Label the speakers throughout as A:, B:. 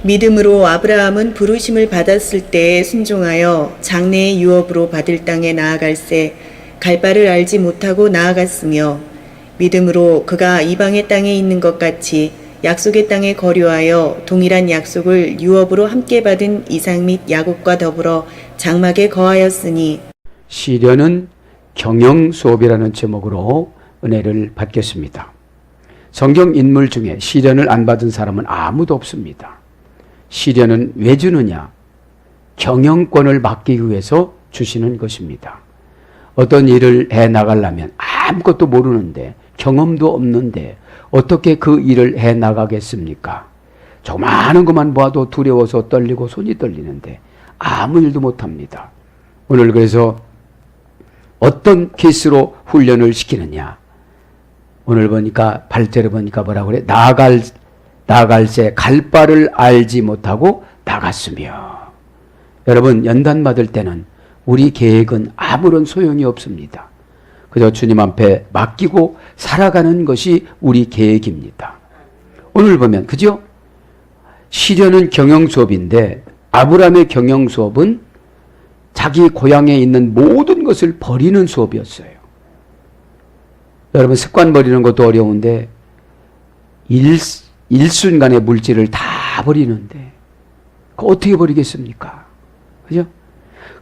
A: 믿음으로 아브라함은 부르심을 받았을 때에 순종하여 장래의 유업으로 받을 땅에 나아갈새 갈 바를 알지 못하고 나아갔으며 믿음으로 그가 이방의 땅에 있는 것 같이 약속의 땅에 거류하여 동일한 약속을 유업으로 함께 받은 이삭 및 야곱과 더불어 장막에 거하였으니.
B: 시련은 경영 수업이라는 제목으로 은혜를 받겠습니다. 성경 인물 중에 시련을 안 받은 사람은 아무도 없습니다. 시련은 왜 주느냐? 경영권을 맡기기 위해서 주시는 것입니다. 어떤 일을 해 나가려면 아무것도 모르는데 경험도 없는데 어떻게 그 일을 해 나가겠습니까? 조그마한 것만 봐도 두려워서 떨리고 손이 떨리는데 아무 일도 못합니다. 오늘 그래서 어떤 케이스로 훈련을 시키느냐? 오늘 보니까 8절에 보니까 뭐라고 그래? 나아갈새 갈 바를 알지 못하고 나갔으며. 여러분, 연단 받을 때는 우리 계획은 아무런 소용이 없습니다. 그저 주님 앞에 맡기고 살아가는 것이 우리 계획입니다. 오늘 보면 그죠? 시련은 경영 수업인데 아브라함의 경영 수업은 자기 고향에 있는 모든 것을 버리는 수업이었어요. 여러분, 습관 버리는 것도 어려운데 일순간의 물질을 다 버리는데 그거 어떻게 버리겠습니까? 그죠?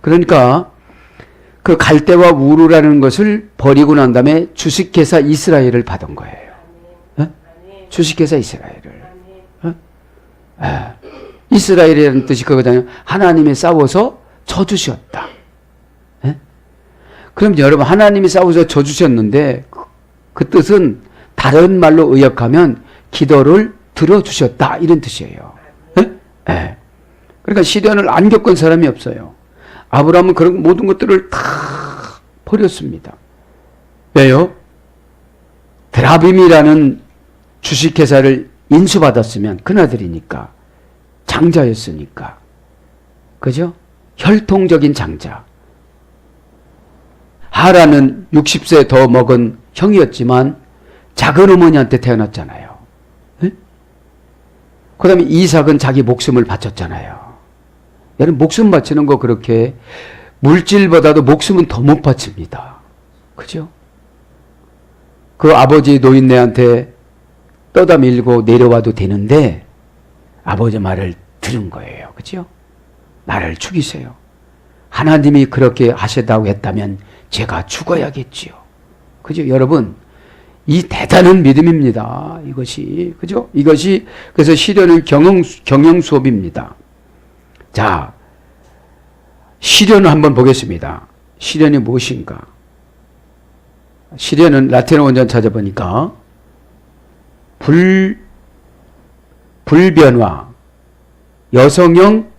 B: 그러니까 그 갈대와 우루라는 것을 버리고 난 다음에 주식회사 이스라엘을 받은 거예요. 어? 주식회사 이스라엘을. 어? 이스라엘이라는 뜻이 그거잖아요. 하나님이 싸워서 져주셨다. 예? 그럼 여러분, 하나님이 싸워서 져주셨는데 그 뜻은 다른 말로 의역하면 기도를 들어주셨다 이런 뜻이에요. 예? 예. 그러니까 시련을 안 겪은 사람이 없어요. 아브라함은 그런 모든 것들을 다 버렸습니다. 왜요? 드라빔이라는 주식회사를 인수받았으면 큰아들이니까, 장자였으니까, 그죠? 혈통적인 장자. 하라는 60세 더 먹은 형이었지만 작은 어머니한테 태어났잖아요. 네? 그 다음에 이삭은 자기 목숨을 바쳤잖아요. 여러분, 목숨 바치는 거 그렇게 물질보다도 목숨은 더 못 바칩니다. 그죠? 그 아버지 노인네한테 떠다 밀고 내려와도 되는데 아버지 말을 들은 거예요. 그죠? 나를 죽이세요. 하나님이 그렇게 하시다고 했다면 제가 죽어야겠지요. 그죠? 여러분, 이 대단한 믿음입니다. 이것이. 그죠? 이것이, 그래서 시련은 경영 수업입니다. 자, 시련을 한번 보겠습니다. 시련이 무엇인가? 시련은 라틴어 원전 찾아보니까 불변화, 여성형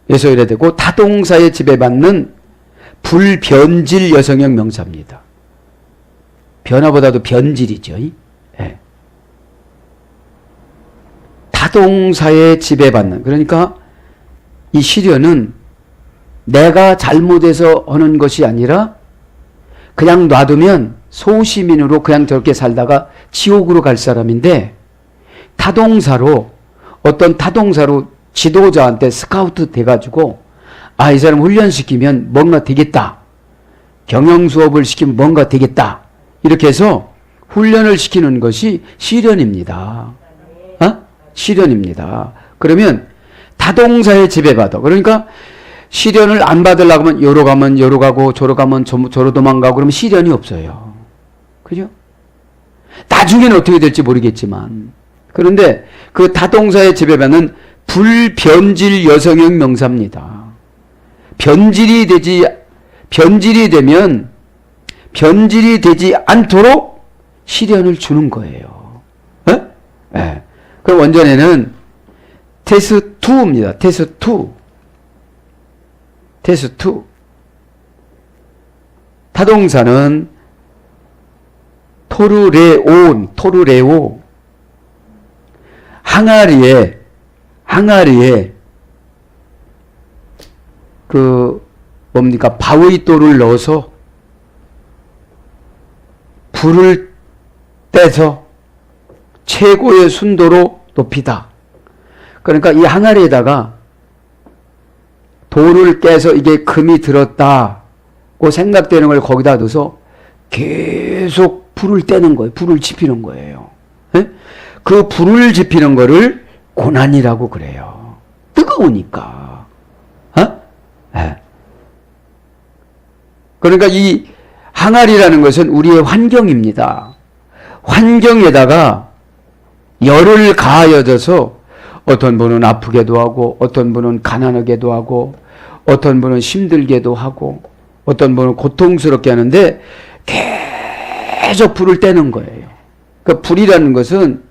B: 에서 이래 되고 타동사에 지배받는 불변질 여성형 명사입니다. 변화보다도 변질이죠. 네. 타동사에 지배받는, 그러니까 이 시련은 내가 잘못해서 하는 것이 아니라 그냥 놔두면 소시민으로 그냥 저렇게 살다가 지옥으로 갈 사람인데, 타동사로, 어떤 타동사로 지도자한테 스카우트 돼가지고, 아, 이 사람 훈련시키면 뭔가 되겠다. 경영 수업을 시키면 뭔가 되겠다. 이렇게 해서 훈련을 시키는 것이 시련입니다. 어? 시련입니다. 그러면 타동사에 지배받아. 그러니까 시련을 안 받으려고 하면 요로 가면 요로 가고 저로 가면 저로 도망가고 그러면 시련이 없어요. 그죠? 나중에는 어떻게 될지 모르겠지만. 그런데 그 타동사에 지배받는 불변질 여성형 명사입니다. 변질이 되지 않도록 시련을 주는 거예요. 네. 그 원전에는 테스2입니다. 테스2. 타동사는 토르레오. 항아리에 바위돌을 넣어서 불을 떼서 최고의 순도로 높이다. 그러니까 이 항아리에다가 돌을 깨서 이게 금이 들었다고 생각되는 걸 거기다 넣어서 계속 불을 떼는 거예요. 불을 지피는 거예요. 예? 그 불을 지피는 거를 고난이라고 그래요. 뜨거우니까. 어? 예. 그러니까 이 항아리라는 것은 우리의 환경입니다. 환경에다가 열을 가하여져서 어떤 분은 아프게도 하고 어떤 분은 가난하게도 하고 어떤 분은 힘들게도 하고 어떤 분은 고통스럽게 하는데 계속 불을 떼는 거예요. 그 불이라는 것은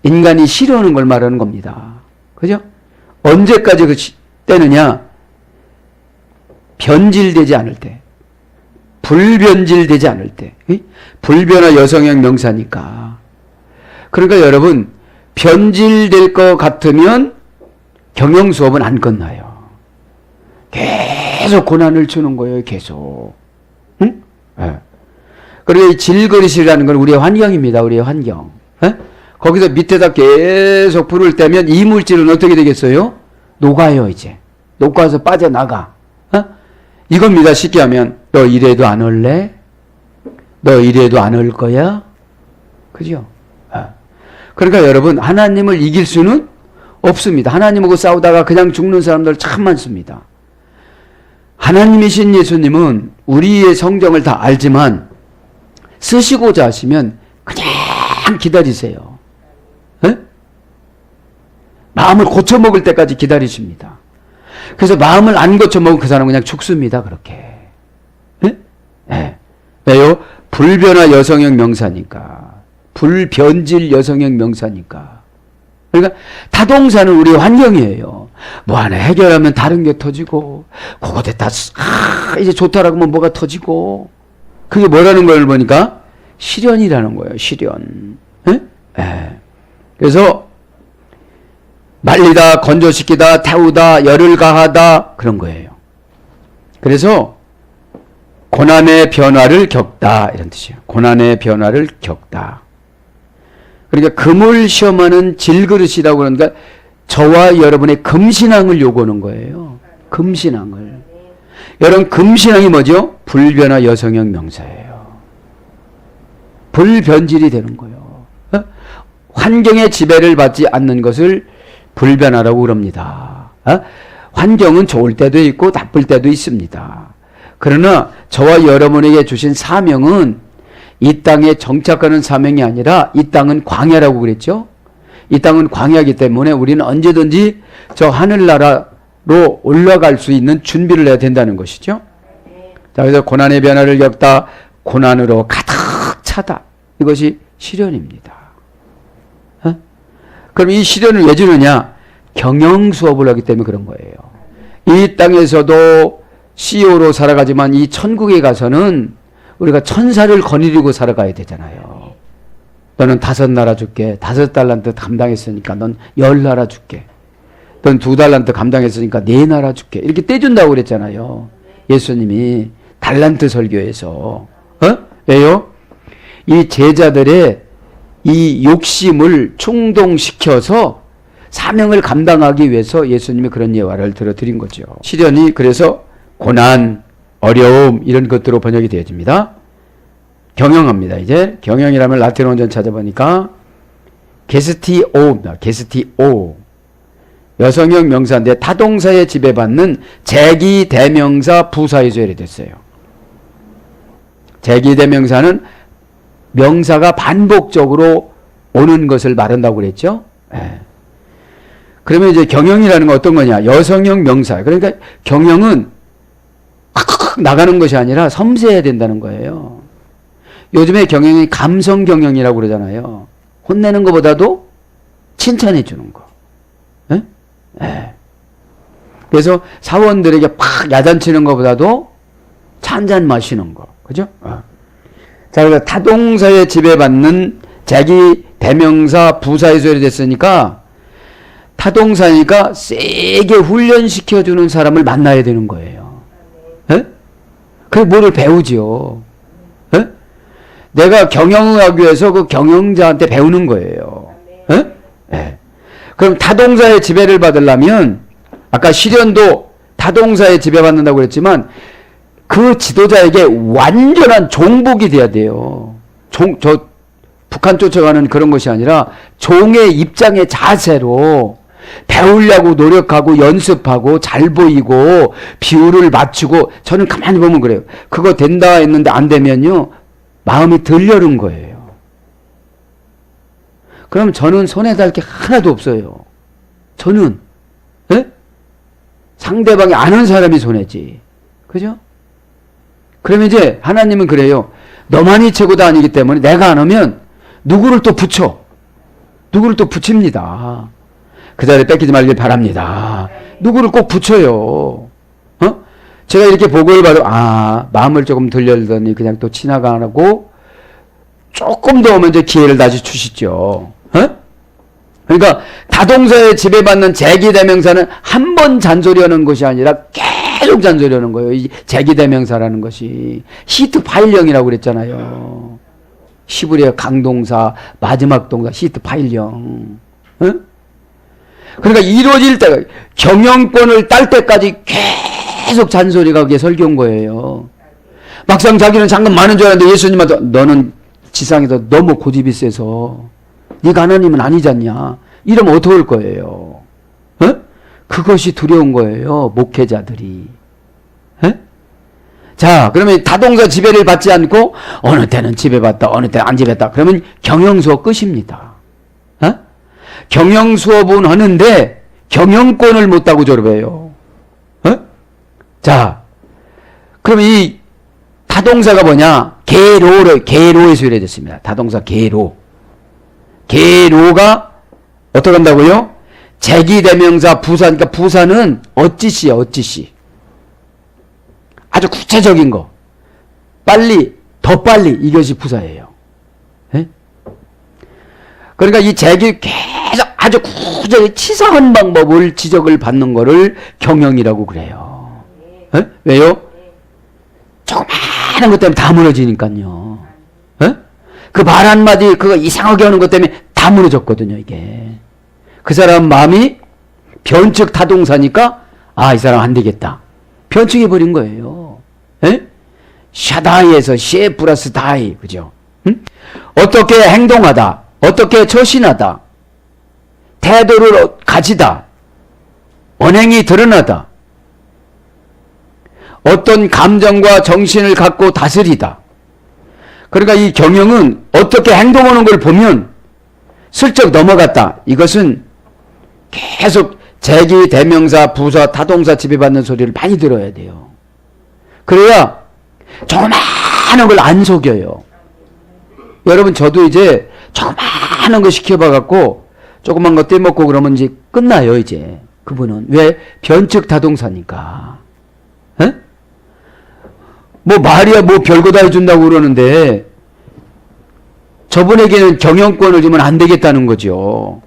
B: 인간이 싫어하는 걸 말하는 겁니다. 그죠? 언제까지 그 떼느냐? 변질되지 않을 때. 불변질되지 않을 때. 불변화 여성형 명사니까. 그러니까 여러분, 변질될 것 같으면 경영 수업은 안 끝나요. 계속 고난을 주는 거예요. 계속. 응? 네. 그리고 이 질그릇이라는 건 우리의 환경입니다. 우리의 환경. 네? 거기서 밑에다 계속 불을 떼면 이물질은 어떻게 되겠어요? 녹아요, 이제. 녹아서 빠져나가. 어? 이겁니다. 쉽게 하면 너 이래도 안 올래? 너 이래도 안 올 거야? 그죠? 그러니까 여러분, 하나님을 이길 수는 없습니다. 하나님하고 싸우다가 그냥 죽는 사람들 참 많습니다. 하나님이신 예수님은 우리의 성경을 다 알지만 쓰시고자 하시면 그냥 기다리세요. 에? 마음을 고쳐먹을 때까지 기다리십니다. 그래서 마음을 안 고쳐먹으면 그 사람은 그냥 죽습니다. 그렇게. 에? 에. 왜요? 불변화 여성형 명사니까. 불변질 여성형 명사니까. 그러니까 타동사는 우리의 환경이에요. 뭐 하나 해결하면 다른 게 터지고 그거 됐다. 이제 좋다라고 하면 뭐가 터지고. 그게 뭐라는 걸 보니까 시련이라는 거예요. 시련. 에? 에. 그래서 말리다, 건조시키다, 태우다, 열을 가하다 그런 거예요. 그래서 고난의 변화를 겪다 이런 뜻이에요. 고난의 변화를 겪다. 그러니까 금을 시험하는 질그릇이라고 그러니까 저와 여러분의 금신앙을 요구하는 거예요. 금신앙을. 여러분 금신앙이 뭐죠? 불변화 여성형 명사예요. 불변질이 되는 거예요. 어? 환경의 지배를 받지 않는 것을 불변화라고 그럽니다. 어? 환경은 좋을 때도 있고 나쁠 때도 있습니다. 그러나 저와 여러분에게 주신 사명은 이 땅에 정착하는 사명이 아니라 이 땅은 광야라고 그랬죠. 이 땅은 광야이기 때문에 우리는 언제든지 저 하늘나라로 올라갈 수 있는 준비를 해야 된다는 것이죠. 자, 그래서 고난의 변화를 겪다, 고난으로 가득 차다. 이것이 시련입니다. 어? 그럼 이 시련을 왜 주느냐? 경영 수업을 하기 때문에 그런 거예요. 이 땅에서도 CEO로 살아가지만 이 천국에 가서는 우리가 천사를 거느리고 살아가야 되잖아요. 너는 5나라 줄게. 5달란트 감당했으니까 넌 10나라 줄게. 넌 2달란트 감당했으니까 4나라 줄게. 이렇게 떼준다고 그랬잖아요. 예수님이 달란트 설교에서. 어? 왜요? 이 제자들의 이 욕심을 충동시켜서 사명을 감당하기 위해서 예수님이 그런 예화를 들어드린 거죠. 시련이 그래서 고난, 어려움 이런 것들로 번역이 되어집니다. 경영합니다. 이제 경영이라면 라틴 원전 찾아보니까 게스티오입니다. 게스티오. 여성형 명사인데 타동사에 지배받는 제기대명사 부사의 조열이 됐어요. 제기대명사는 명사가 반복적으로 오는 것을 말한다고 그랬죠. 네. 그러면 이제 경영이라는 건 어떤 거냐? 여성형 명사. 그러니까 경영은 나가는 것이 아니라 섬세해야 된다는 거예요. 요즘에 경영이 감성 경영이라고 그러잖아요. 혼내는 것보다도 칭찬해 주는 거. 네? 네. 그래서 사원들에게 팍 야단치는 것보다도 찬잔 마시는 거. 그죠? 자, 그래서 타동사에 지배받는 자기 대명사 부사의 소열이 됐으니까 타동사니까 세게 훈련시켜주는 사람을 만나야 되는 거예요. 예? 그래, 뭐를 배우지요. 예? 내가 경영을 하기 위해서 그 경영자한테 배우는 거예요. 예? 예. 그럼 타동사의 지배를 받으려면 아까 실현도 타동사의 지배받는다고 그랬지만 그 지도자에게 완전한 종복이 돼야 돼요. 북한 쫓아가는 그런 것이 아니라 종의 입장의 자세로 배우려고 노력하고 연습하고 잘 보이고 비율을 맞추고 저는 가만히 보면 그래요. 그거 된다 했는데 안 되면요. 마음이 덜 여는 거예요. 그럼 저는 손에 닿을 게 하나도 없어요. 저는 에? 상대방이 아는 사람이 손해지. 그죠? 그러면 이제 하나님은 그래요. 너만이 최고다 아니기 때문에 내가 안 하면 누구를 또 붙여. 누구를 또 붙입니다. 그 자리에 뺏기지 말길 바랍니다. 누구를 꼭 붙여요. 제가 이렇게 보고를 받아, 마음을 조금 들려더니 그냥 또 지나가고 조금 더 오면 이제 기회를 다시 주시죠. 그러니까 다동사에 지배받는 제기대명사는 한 번 잔소리하는 것이 아니라 계속 잔소리하는 거예요. 이 제기대명사라는 것이 시트 파일형이라고 그랬잖아요. 시브리어 강동사 마지막 동사 시트 파일형. 그러니까 이루어질 때 경영권을 딸 때까지 계속 잔소리가 그게 설교인 거예요. 막상 자기는 잔금 많은 줄 알았는데 예수님한테 너는 지상에서 너무 고집이 세서 네가 하나님은 아니잖냐 이러면 어떻게 할 거예요? 그것이 두려운 거예요. 목회자들이. 자, 그러면 다동사 지배를 받지 않고 어느 때는 지배받다 어느 때는 안 지배받다 그러면 경영수업 끝입니다. 경영수업은 하는데 경영권을 못 따고 졸업해요. 자, 그럼 이 다동사가 뭐냐? 계로에서 유래됐습니다. 다동사 계로. 계로가 어떻게 한다고요? 제기대명사 부사, 그러니까 부사는 어찌시야, 어찌시. 아주 구체적인 거. 빨리, 더 빨리, 이것이 부사예요. 에? 그러니까 이 계속 아주 구체적인 치사한 방법을 지적을 받는 거를 경영이라고 그래요. 에? 왜요? 조그마한 것 때문에 다 무너지니까요. 그 말 한마디 그거 이상하게 하는 것 때문에 다 무너졌거든요, 이게. 그 사람 마음이 변측 타동사니까 이 사람 안 되겠다. 변측해 버린 거예요. 샤다이에서 셰 플러스 다이. 그죠? 어떻게 행동하다. 어떻게 처신하다. 태도를 가지다. 언행이 드러나다. 어떤 감정과 정신을 갖고 다스리다. 그러니까 이 경영은 어떻게 행동하는 걸 보면 슬쩍 넘어갔다. 이것은 계속 제기, 대명사, 부사, 타동사 지배받는 소리를 많이 들어야 돼요. 그래야 조그마한 걸 안 속여요. 여러분 저도 이제 조그마한 거 시켜봐갖고 조그만 거 떼먹고 그러면 이제 끝나요 이제. 그분은. 왜? 변측 타동사니까. 뭐 말이야 뭐 별거 다 해준다고 그러는데 저분에게는 경영권을 주면 안 되겠다는 거죠.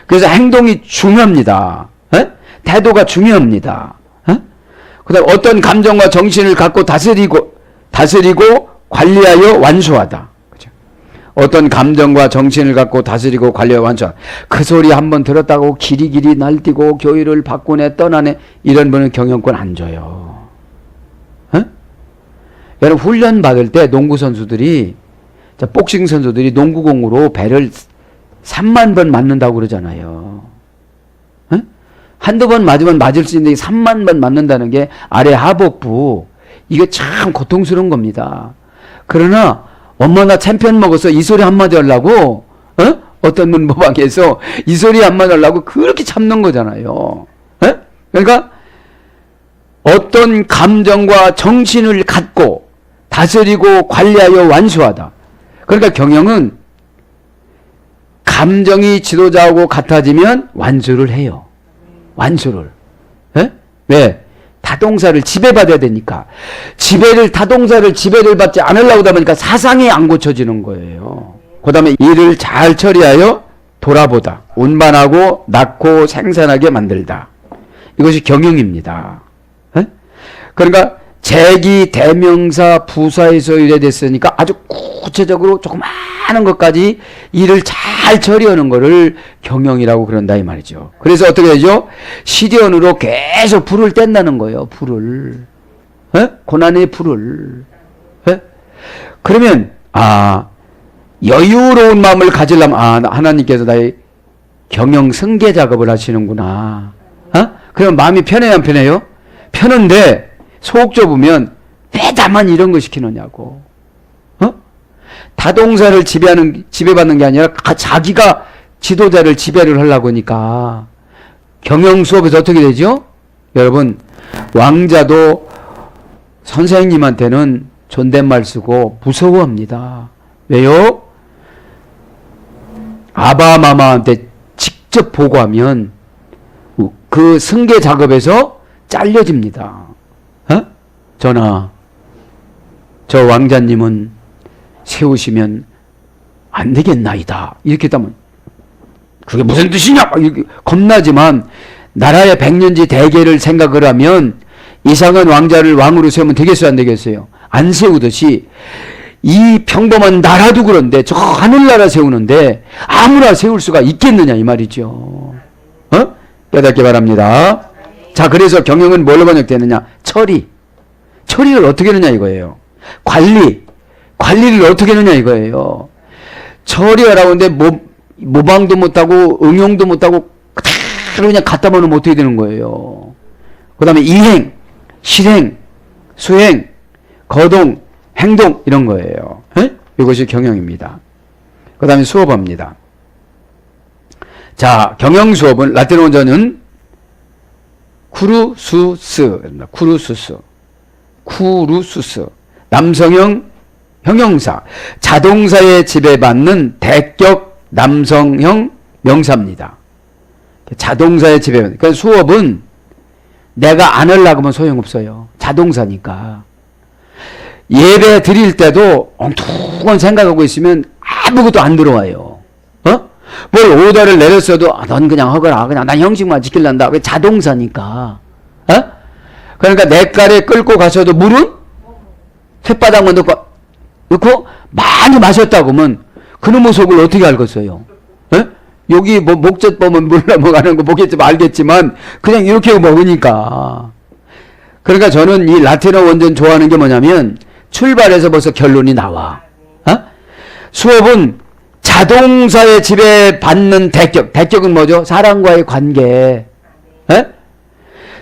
B: 그래서 행동이 중요합니다. 태도가 중요합니다. 그다음 어떤 감정과 정신을 갖고 다스리고 관리하여 완수하다. 그죠? 어떤 감정과 정신을 갖고 다스리고 관리하여 완수하다. 그 소리 한번 들었다고 길이길이 날뛰고 교회를 바꾸네 떠나네 이런 분은 경영권 안 줘요. 여러분 훈련 받을 때 농구 선수들이 복싱 선수들이 농구공으로 배를 3만 번 맞는다고 그러잖아요. 한두 번 맞으면 맞을 수 있는데 3만 번 맞는다는 게 아래 하복부 이게 참 고통스러운 겁니다. 그러나 엄마 나 챔피언 먹었어 이 소리 한마디 하려고 어떤 문법학에서 이 소리 한마디 하려고 그렇게 참는 거잖아요. 그러니까 어떤 감정과 정신을 갖고 다스리고 관리하여 완수하다. 그러니까 경영은 감정이 지도자하고 같아지면 완수를 해요. 완수를. 왜? 타동사를 지배받아야 되니까. 타동사를 지배를 받지 않으려고 하다 보니까 사상이 안 고쳐지는 거예요. 그 다음에 일을 잘 처리하여 돌아보다. 운반하고 낳고 생산하게 만들다. 이것이 경영입니다. 그러니까 제기, 대명사, 부사에서 유래됐으니까 아주 구체적으로 조그마한 것까지 일을 잘 잘 처리하는 거를 경영이라고 그런다 이 말이죠. 그래서 어떻게 되죠? 시련으로 계속 불을 뗀다는 거예요. 불을. 고난의 불을. 그러면 여유로운 마음을 가지려면 하나님께서 나의 경영 승계 작업을 하시는구나. 그럼 마음이 편해요, 안 편해요? 편한데 속 좁으면 왜 다만 이런 거 시키느냐고. 다동사를 지배받는 게 아니라 자기가 지도자를 지배를 하려고 하니까 경영 수업에서 어떻게 되죠? 여러분, 왕자도 선생님한테는 존댓말 쓰고 무서워합니다. 왜요? 아바마마한테 직접 보고하면 그 승계 작업에서 잘려집니다. 전하, 저 왕자님은 세우시면 안 되겠나이다. 이렇게 했다면 그게 무슨 뜻이냐? 겁나지만 나라의 백년지 대계를 생각을 하면 이상한 왕자를 왕으로 세우면 되겠어요, 안 되겠어요? 안 세우듯이 이 평범한 나라도 그런데 저 하늘나라 세우는데 아무나 세울 수가 있겠느냐 이 말이죠. 깨닫기 바랍니다. 자, 그래서 경영은 뭘로 번역되느냐? 처리를 어떻게 하느냐 이거예요. 관리를 어떻게 하느냐 이거예요. 처리하라고 하는데 모방도 못하고 응용도 못하고 그대로 그냥 갖다 놓으면 어떻게 되는 거예요. 그 다음에 이행, 실행, 수행, 거동, 행동 이런 거예요. 이것이 경영입니다. 그 다음에 수업합니다. 자, 경영 수업은 라틴어 원자는 쿠루수스, 남성형 형용사, 자동사에 지배받는 대격 남성형 명사입니다. 자동사에 지배받는. 그러니까 수업은 내가 안 하려고 하면 소용없어요. 자동사니까. 예배 드릴 때도 엉뚱한 생각하고 있으면 아무것도 안 들어와요. 뭘 오더를 내렸어도 넌 그냥 하거라. 그냥 난 형식만 지킬란다. 그게 자동사니까. 그러니까 내 깔에 끌고 가셔도 물은 쇳바닥만 넣고 많이 마셨다고 하면 그놈의 속을 어떻게 알겠어요? 여기 뭐 목젖 보면 물 넘어가는 거 보겠지만 알겠지만 그냥 이렇게 먹으니까. 그러니까 저는 이 라틴어 원전 좋아하는 게 뭐냐면 출발해서 벌써 결론이 나와. 수업은 자동사에 지배받는 대격은 뭐죠? 사람과의 관계.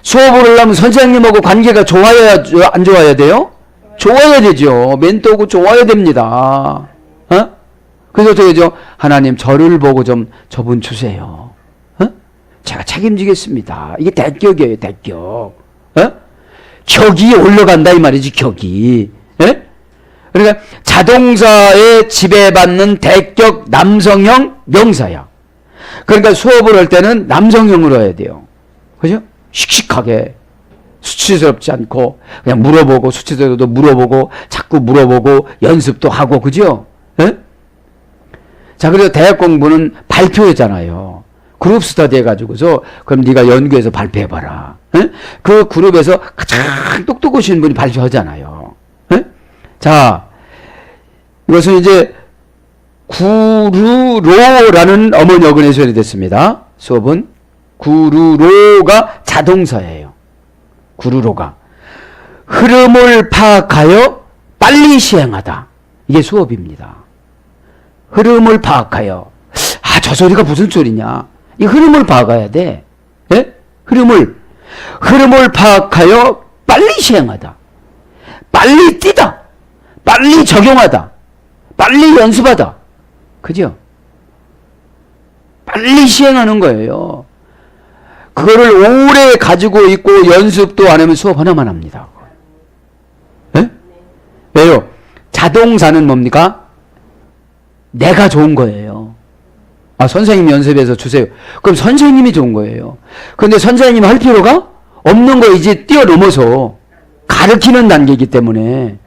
B: 수업을 하려면 선생님하고 관계가 좋아야 안 좋아야 돼요? 좋아야 되죠. 멘토고 좋아야 됩니다. 그래서 어떻게 되죠? 하나님 저를 보고 좀 저분 주세요. 제가 책임지겠습니다. 이게 대격이에요. 대격. 격이 올라간다 이 말이지. 격이. 그러니까 자동사에 지배받는 대격 남성형 명사야. 그러니까 수업을 할 때는 남성형으로 해야 돼요. 그죠? 씩씩하게 수치스럽지 않고 그냥 물어보고 수치스러워도 물어보고 자꾸 물어보고 연습도 하고 그죠? 자, 그래서 대학 공부는 발표했잖아요. 그룹 스터디 해가지고서 그럼 네가 연구해서 발표해봐라. 그 그룹에서 가장 똑똑하신 분이 발표하잖아요. 자, 이것은 이제 구루로라는 어머니 어근에 소리 됐습니다. 수업은 구루로가 자동사예요. 구루로가 흐름을 파악하여 빨리 시행하다. 이게 수업입니다. 흐름을 파악하여. 저 소리가 무슨 소리냐. 이 흐름을 파악해야 돼. 흐름을 파악하여 빨리 시행하다. 빨리 뛰다. 빨리 적용하다. 빨리 연습하다. 그죠? 빨리 시행하는 거예요. 그거를 오래 가지고 있고 연습도 안 하면 수업 하나만 합니다. 왜요? 자동사는 뭡니까? 내가 좋은 거예요. 선생님 연습해서 주세요. 그럼 선생님이 좋은 거예요. 그런데 선생님이 할 필요가 없는 거 이제 뛰어넘어서 가르치는 단계이기 때문에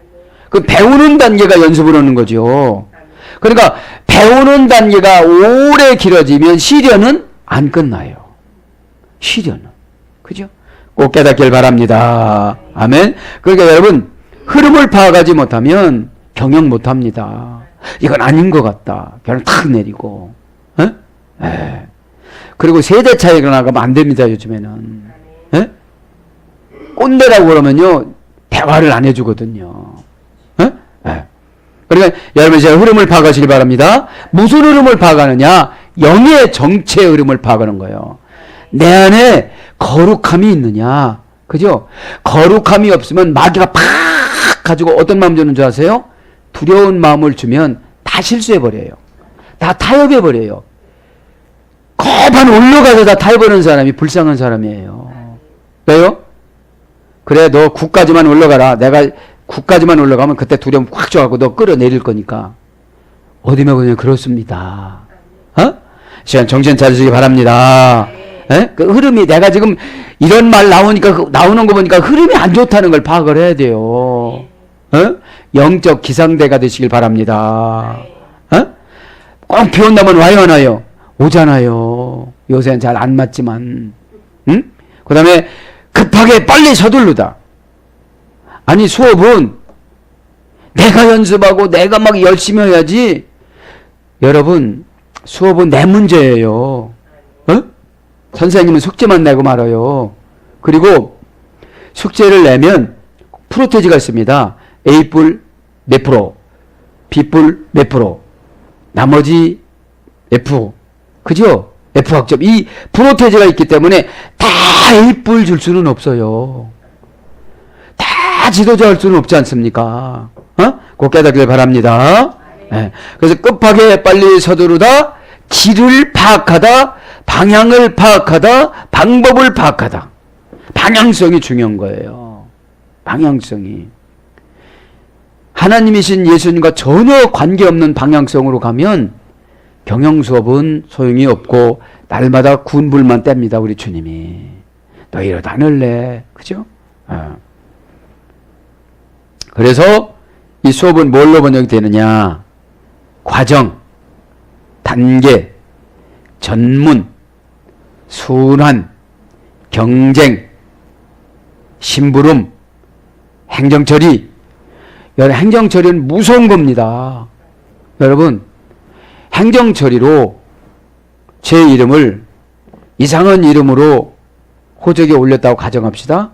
B: 그 배우는 단계가 연습을 하는 거죠. 그러니까 배우는 단계가 오래 길어지면 시련은 안 끝나요. 시련은. 그죠? 꼭 깨닫길 바랍니다. 아멘. 그러니까 여러분 흐름을 파악하지 못하면 경영 못합니다. 이건 아닌 것 같다. 별을 탁 내리고 에. 그리고 세대 차이가 나가면 안 됩니다, 요즘에는. 에? 꼰대라고 그러면요, 대화를 안 해주거든요. 에? 에. 그러니까 여러분 제가 흐름을 파악하시기 바랍니다. 무슨 흐름을 파악하느냐? 영의 정체의 흐름을 파악하는 거예요. 내 안에 거룩함이 있느냐? 그죠? 거룩함이 없으면 마귀가 팍 가지고 어떤 마음 주는 줄 아세요? 두려운 마음을 주면 다 실수해버려요. 다 타협해버려요. 거반 올라가서 다 타협하는 사람이 불쌍한 사람이에요. 왜요? 그래, 너 9까지만 올라가라. 내가 9까지만 올라가면 그때 두려움 꽉 줘갖고 너 끌어내릴 거니까. 어디면 그냥 그렇습니다. 어? 시간 정신 차리시기 바랍니다. 에? 그 흐름이 내가 지금 이런 말 나오니까 나오는 거 보니까 흐름이 안 좋다는 걸 파악을 해야 돼요. 어? 영적 기상대가 되시길 바랍니다. 어? 꼭 비 온다면 와요 안 와요? 오잖아요. 요새는 잘 안 맞지만. 응? 그 다음에 급하게 빨리 서두르다. 아니 수업은 내가 연습하고 내가 막 열심히 해야지. 여러분 수업은 내 문제예요. 어? 선생님은 숙제만 내고 말아요. 그리고 숙제를 내면 프로테지가 있습니다. A뿔 몇 프로, B뿔 몇 프로, 나머지 F. 그죠? F학점. 이 프로테지가 있기 때문에 다 A뿔 줄 수는 없어요. 다 지도자 할 수는 없지 않습니까? 어? 꼭 깨닫길 바랍니다. 네. 그래서 급하게 빨리 서두르다, 길을 파악하다, 방향을 파악하다, 방법을 파악하다. 방향성이 중요한 거예요. 방향성이. 하나님이신 예수님과 전혀 관계없는 방향성으로 가면 경영 수업은 소용이 없고 날마다 군불만 뗍니다. 우리 주님이. 너 이러다 안 할래. 그죠? 그래서 이 수업은 뭘로 번역이 되느냐? 과정, 단계, 전문, 순환, 경쟁, 심부름, 행정처리. 여러분 행정처리는 무서운 겁니다. 여러분 행정처리로 제 이름을 이상한 이름으로 호적에 올렸다고 가정합시다.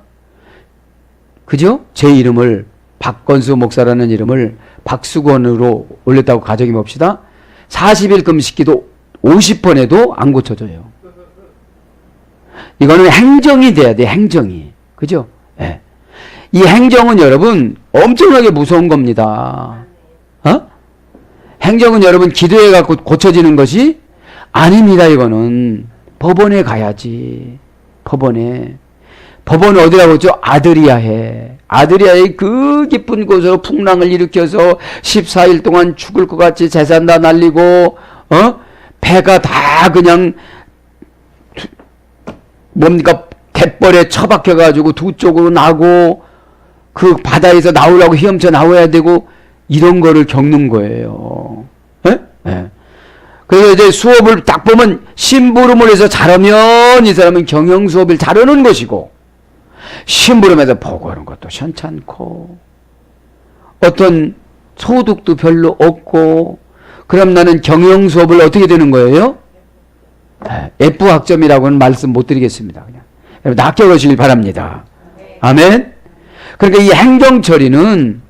B: 그죠? 제 이름을 박건수 목사라는 이름을 박수건으로 올렸다고 가정해 봅시다. 40일 금식기도 50번 해도 안 고쳐져요. 이거는 행정이 돼야 돼. 행정이. 그죠? 네. 이 행정은 여러분 엄청나게 무서운 겁니다. 어? 행정은 여러분 기도해 갖고 고쳐지는 것이 아닙니다. 이거는 법원에 가야지. 법원에. 법원은 어디라고 했죠? 아드리아해. 아드리아의 그 깊은 곳으로 풍랑을 일으켜서 14일 동안 죽을 것 같이 재산 다 날리고 배가 다 그냥 뭡니까 갯벌에 처박혀 가지고 두 쪽으로 나고 그 바다에서 나오려고 헤엄쳐 나와야 되고 이런 거를 겪는 거예요. 예? 예. 그래서 이제 수업을 딱 보면 심부름을 해서 잘하면 이 사람은 경영 수업을 잘하는 것이고 심부름해서 보고하는 것도 현찮고 어떤 소득도 별로 없고 그럼 나는 경영 수업을 어떻게 되는 거예요? F 학점이라고는 말씀 못 드리겠습니다. 그냥 여러분 합격하시길 바랍니다. 아멘. 그러니까 이 행정 처리는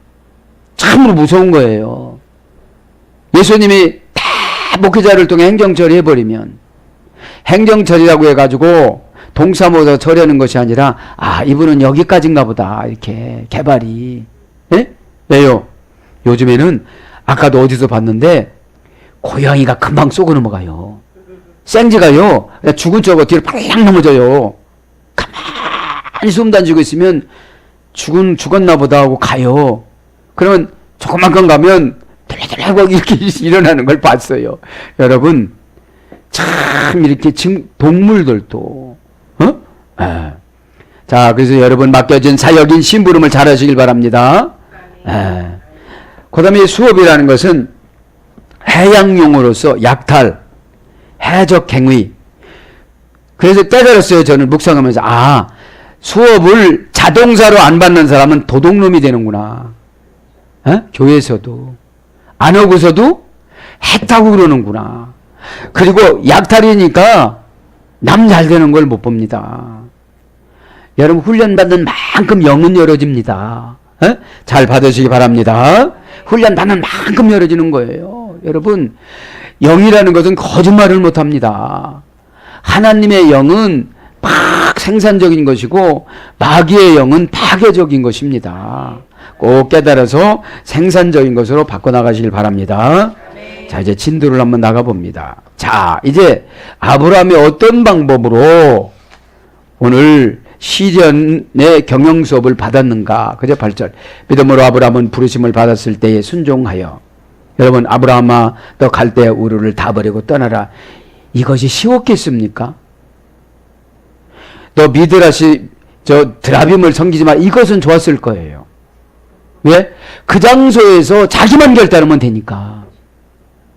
B: 참으로 무서운 거예요. 예수님이 다 목회자를 통해 행정 처리해버리면 행정 처리라고 해가지고 동사무소 처리하는 것이 아니라 이분은 여기까지인가 보다 이렇게 개발이. 예? 왜요? 요즘에는 아까도 어디서 봤는데 고양이가 금방 쏘고 넘어가요. 생쥐가요 죽은 쪽으로 뒤로 팔랑 넘어져요. 가만히 숨 던지고 있으면 죽었나 보다 하고 가요. 그러면 조그만큼 가면 덜덜덜 이렇게 일어나는 걸 봤어요. 여러분 참 이렇게 동물들도 자, 그래서 여러분 맡겨진 사역인 심부름을 잘 하시길 바랍니다. 그 다음에 수업이라는 것은 해양용어로서 약탈, 해적 행위. 그래서 깨달았어요. 저는 묵상하면서 수업을 자동사로 안 받는 사람은 도둑놈이 되는구나. 교회에서도 안 오고서도 했다고 그러는구나. 그리고 약탈이니까 남 잘 되는 걸 못 봅니다. 여러분 훈련받는 만큼 영은 열어집니다. 에? 잘 받으시기 바랍니다. 훈련받는 만큼 열어지는 거예요. 여러분 영이라는 것은 거짓말을 못합니다. 하나님의 영은 막 생산적인 것이고 마귀의 영은 파괴적인 것입니다. 꼭 깨달아서 생산적인 것으로 바꿔나가시길 바랍니다. 자, 이제 진도를 한번 나가봅니다. 자, 이제 아브라함이 어떤 방법으로 오늘 시련의 경영 수업을 받았는가. 그죠? 8절. 믿음으로 아브라함은 부르심을 받았을 때에 순종하여. 여러분, 아브라함아, 너 갈대 우르를 다 버리고 떠나라. 이것이 쉬웠겠습니까? 너 미드라시, 드라빔을 섬기지 마. 이것은 좋았을 거예요. 왜? 그 장소에서 자기만 결단하면 되니까.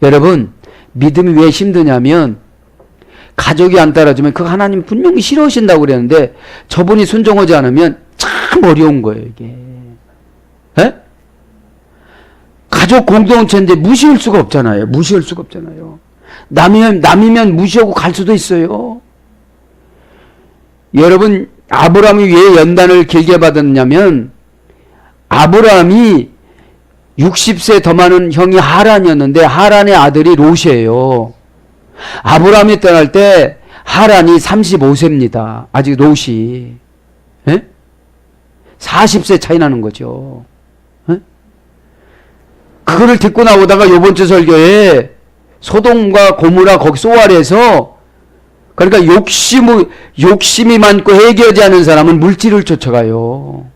B: 여러분, 믿음이 왜 힘드냐면, 가족이 안 따라주면 그 하나님 분명히 싫어하신다고 그랬는데, 저분이 순종하지 않으면 참 어려운 거예요, 이게. 에? 가족 공동체인데 무시할 수가 없잖아요. 무시할 수가 없잖아요. 남이면 무시하고 갈 수도 있어요. 여러분, 아브라함이 왜 연단을 길게 받았냐면, 아브라함이 60세 더 많은 형이 하란이었는데 하란의 아들이 롯이에요. 아브라함이 떠날 때 하란이 35세입니다. 아직 롯이. 에? 40세 차이 나는 거죠. 에? 그거를 듣고 나오다가 요번 주 설교에 소돔과 고모라 거기 소알에서 그러니까 욕심이 많고 해결하지 않은 사람은 물질을 쫓아가요.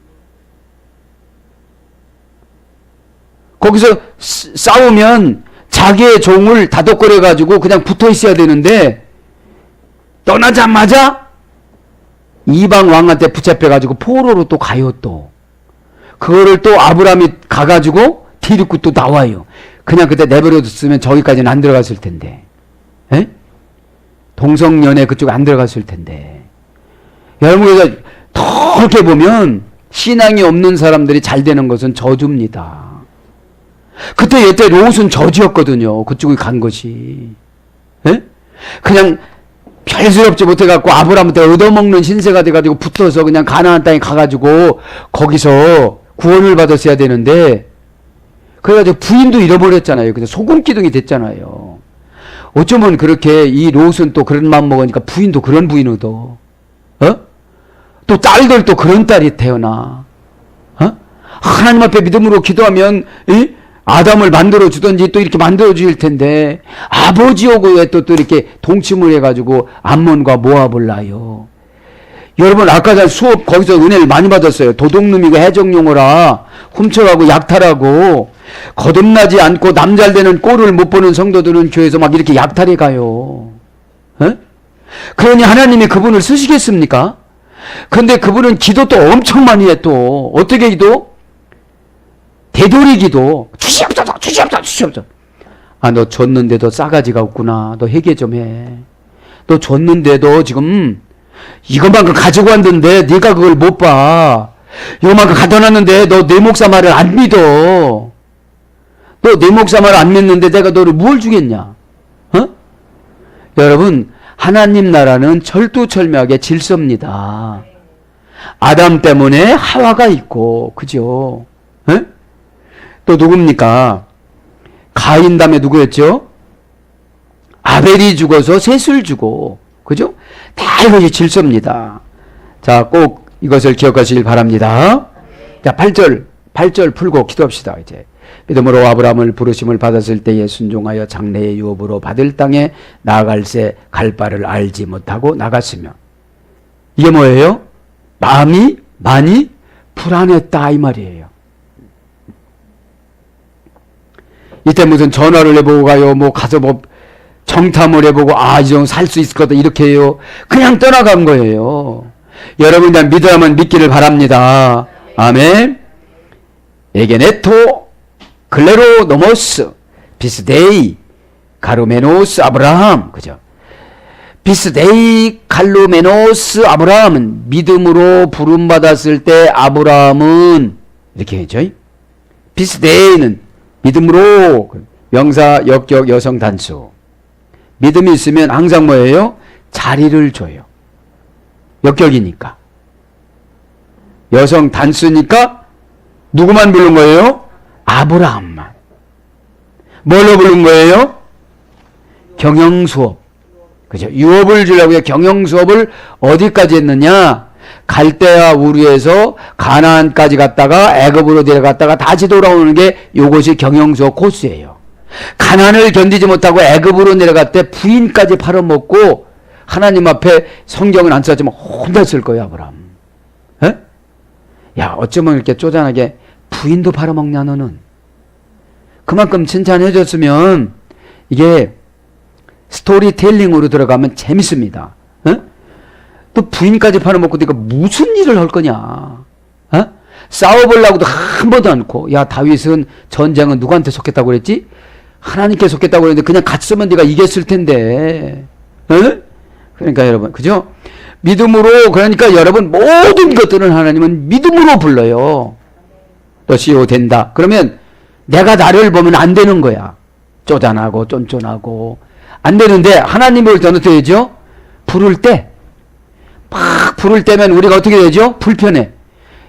B: 거기서 싸우면 자기의 종을 다독거려가지고 그냥 붙어 있어야 되는데 떠나자마자 이방 왕한테 붙잡혀가지고 포로로 또 가요 또. 그거를 또 아브라함이 가가지고 뒤집고 또 나와요. 그냥 그때 내버려뒀으면 저기까지는 안 들어갔을 텐데. 에? 동성연애 그쪽 안 들어갔을 텐데. 여러분, 그래서 더 그렇게 보면 신앙이 없는 사람들이 잘 되는 것은 저주입니다. 그때 이때 롯은 저주였거든요. 그쪽에 간 것이. 에? 그냥 별스럽지 못해갖고 아브라함한테 얻어먹는 신세가 돼가지고 붙어서 그냥 가나안 땅에 가가지고 거기서 구원을 받았어야 되는데 그래가지고 부인도 잃어버렸잖아요. 그래서 소금기둥이 됐잖아요. 어쩌면 그렇게 이 롯은 또 그런 마음 먹으니까 부인도 그런 부인 얻어. 또 딸들 또 그런 딸이 태어나. 하나님 앞에 믿음으로 기도하면 아담을 만들어 주든지 또 이렇게 만들어 주실 텐데 아버지하고 왜 또 이렇게 동침을 해가지고 암몬과 모압을 낳아요. 여러분 아까 전 수업 거기서 은혜를 많이 받았어요. 도둑놈이고 해적용어라 훔쳐가고 약탈하고 거듭나지 않고 남잘되는 꼴을 못 보는 성도들은 교회에서 막 이렇게 약탈해 가요. 그러니 하나님이 그분을 쓰시겠습니까? 근데 그분은 기도 또 엄청 많이 해 또. 어떻게 기도? 되돌이 기도. 주시옵소서. 아, 너 줬는데도 싸가지가 없구나. 너 회개 좀 해. 너 줬는데도 지금 이것만큼 가지고 왔는데 네가 그걸 못 봐. 이것만큼 갖다 놨는데 너 내 목사 말을 안 믿어. 너 내 목사 말을 안 믿는데 내가 너를 뭘 주겠냐? 여러분, 하나님 나라는 철두철미하게 질서입니다. 아담 때문에 하와가 있고, 그죠? 또 누굽니까? 가인 다음에 누구였죠? 아벨이 죽어서 셋을 주고, 그죠? 다 이것이 질서입니다. 자, 꼭 이것을 기억하시길 바랍니다. 자, 8절 풀고 기도합시다, 이제. 믿음으로 아브라함을 부르심을 받았을 때에 순종하여 장래의 유업으로 받을 땅에 나아갈새 갈 바를 알지 못하고 나갔으며. 이게 뭐예요? 마음이 많이 불안했다 이 말이에요. 이때 무슨 전화를 해보고 가요, 뭐 가서 뭐 정탐을 해보고 이 정도 살 수 있을 거다 이렇게 해요. 그냥 떠나간 거예요. 여러분 일단 믿으라면 믿기를 바랍니다. 아멘. 에게네토 글레로 노모스 비스데이 가루메노스 아브라함, 그죠? 비스데이 갈루메노스 아브라함은 믿음으로 부름받았을 때 아브라함은 이렇게 했죠. 비스데이는 믿음으로 명사 역격 여성 단수. 믿음이 있으면 항상 뭐예요? 자리를 줘요. 역격이니까. 여성 단수니까 누구만 부른 거예요? 아브라함만. 뭘로 부른 거예요? 경영수업. 그죠? 유업을 주려고 해서 경영수업을 어디까지 했느냐? 갈대아 우르에서 가나안까지 갔다가 애굽으로 내려갔다가 다시 돌아오는 게 요것이 경영수업 코스예요. 가난을 견디지 못하고 애굽으로 내려갔대 부인까지 팔아먹고 하나님 앞에 성경은 안 썼지만 혼났을 거예요, 아브라함. 에? 야, 어쩌면 이렇게 쪼잔하게 부인도 팔아먹냐 너는. 그만큼 칭찬해줬으면 이게 스토리텔링으로 들어가면 재밌습니다. 에? 또 부인까지 팔아먹고 네가 무슨 일을 할 거냐. 에? 싸워보려고도 한 번도 않고, 야, 다윗은 전쟁은 누구한테 속했다고 그랬지? 하나님께 속했다고 그랬는데 그냥 같이 쓰면 네가 이겼을 텐데. 에? 그러니까 여러분, 그죠? 믿음으로, 그러니까 여러분 모든 것들은 하나님은 믿음으로 불러요. 너시오 된다. 그러면 내가 나를 보면 안 되는 거야. 쪼잔하고 쫀쫀하고 안 되는데 하나님을 볼 때는 어떻게 되죠? 부를 때, 막 부를 때면 우리가 어떻게 되죠? 불편해.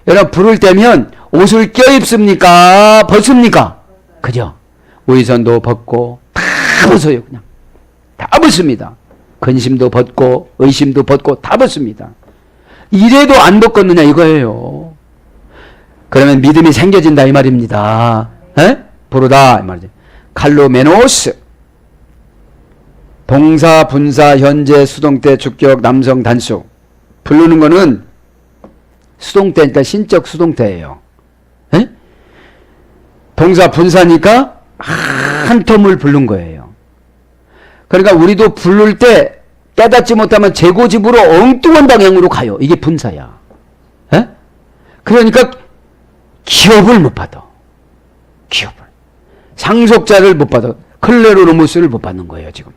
B: 여러분 부를 때면 옷을 껴입습니까? 벗습니까? 그죠? 의선도 벗고 다 벗어요. 그냥 다 벗습니다. 근심도 벗고 의심도 벗고 다 벗습니다. 이래도 안 벗겠느냐 이거예요. 그러면 믿음이 생겨진다 이 말입니다. 에? 부르다 이 말이죠. 칼로메노스. 동사, 분사, 현재, 수동태, 주격, 남성, 단수. 부르는 거는 수동태니까 신적 수동태예요. 에? 동사, 분사니까 한 텀을 부른 거예요. 그러니까 우리도 부를 때 깨닫지 못하면 재고집으로 엉뚱한 방향으로 가요. 이게 분사야. 에? 그러니까 기업을 못 받아. 기업을. 상속자를 못 받아. 클레로노무스를 못 받는 거예요, 지금.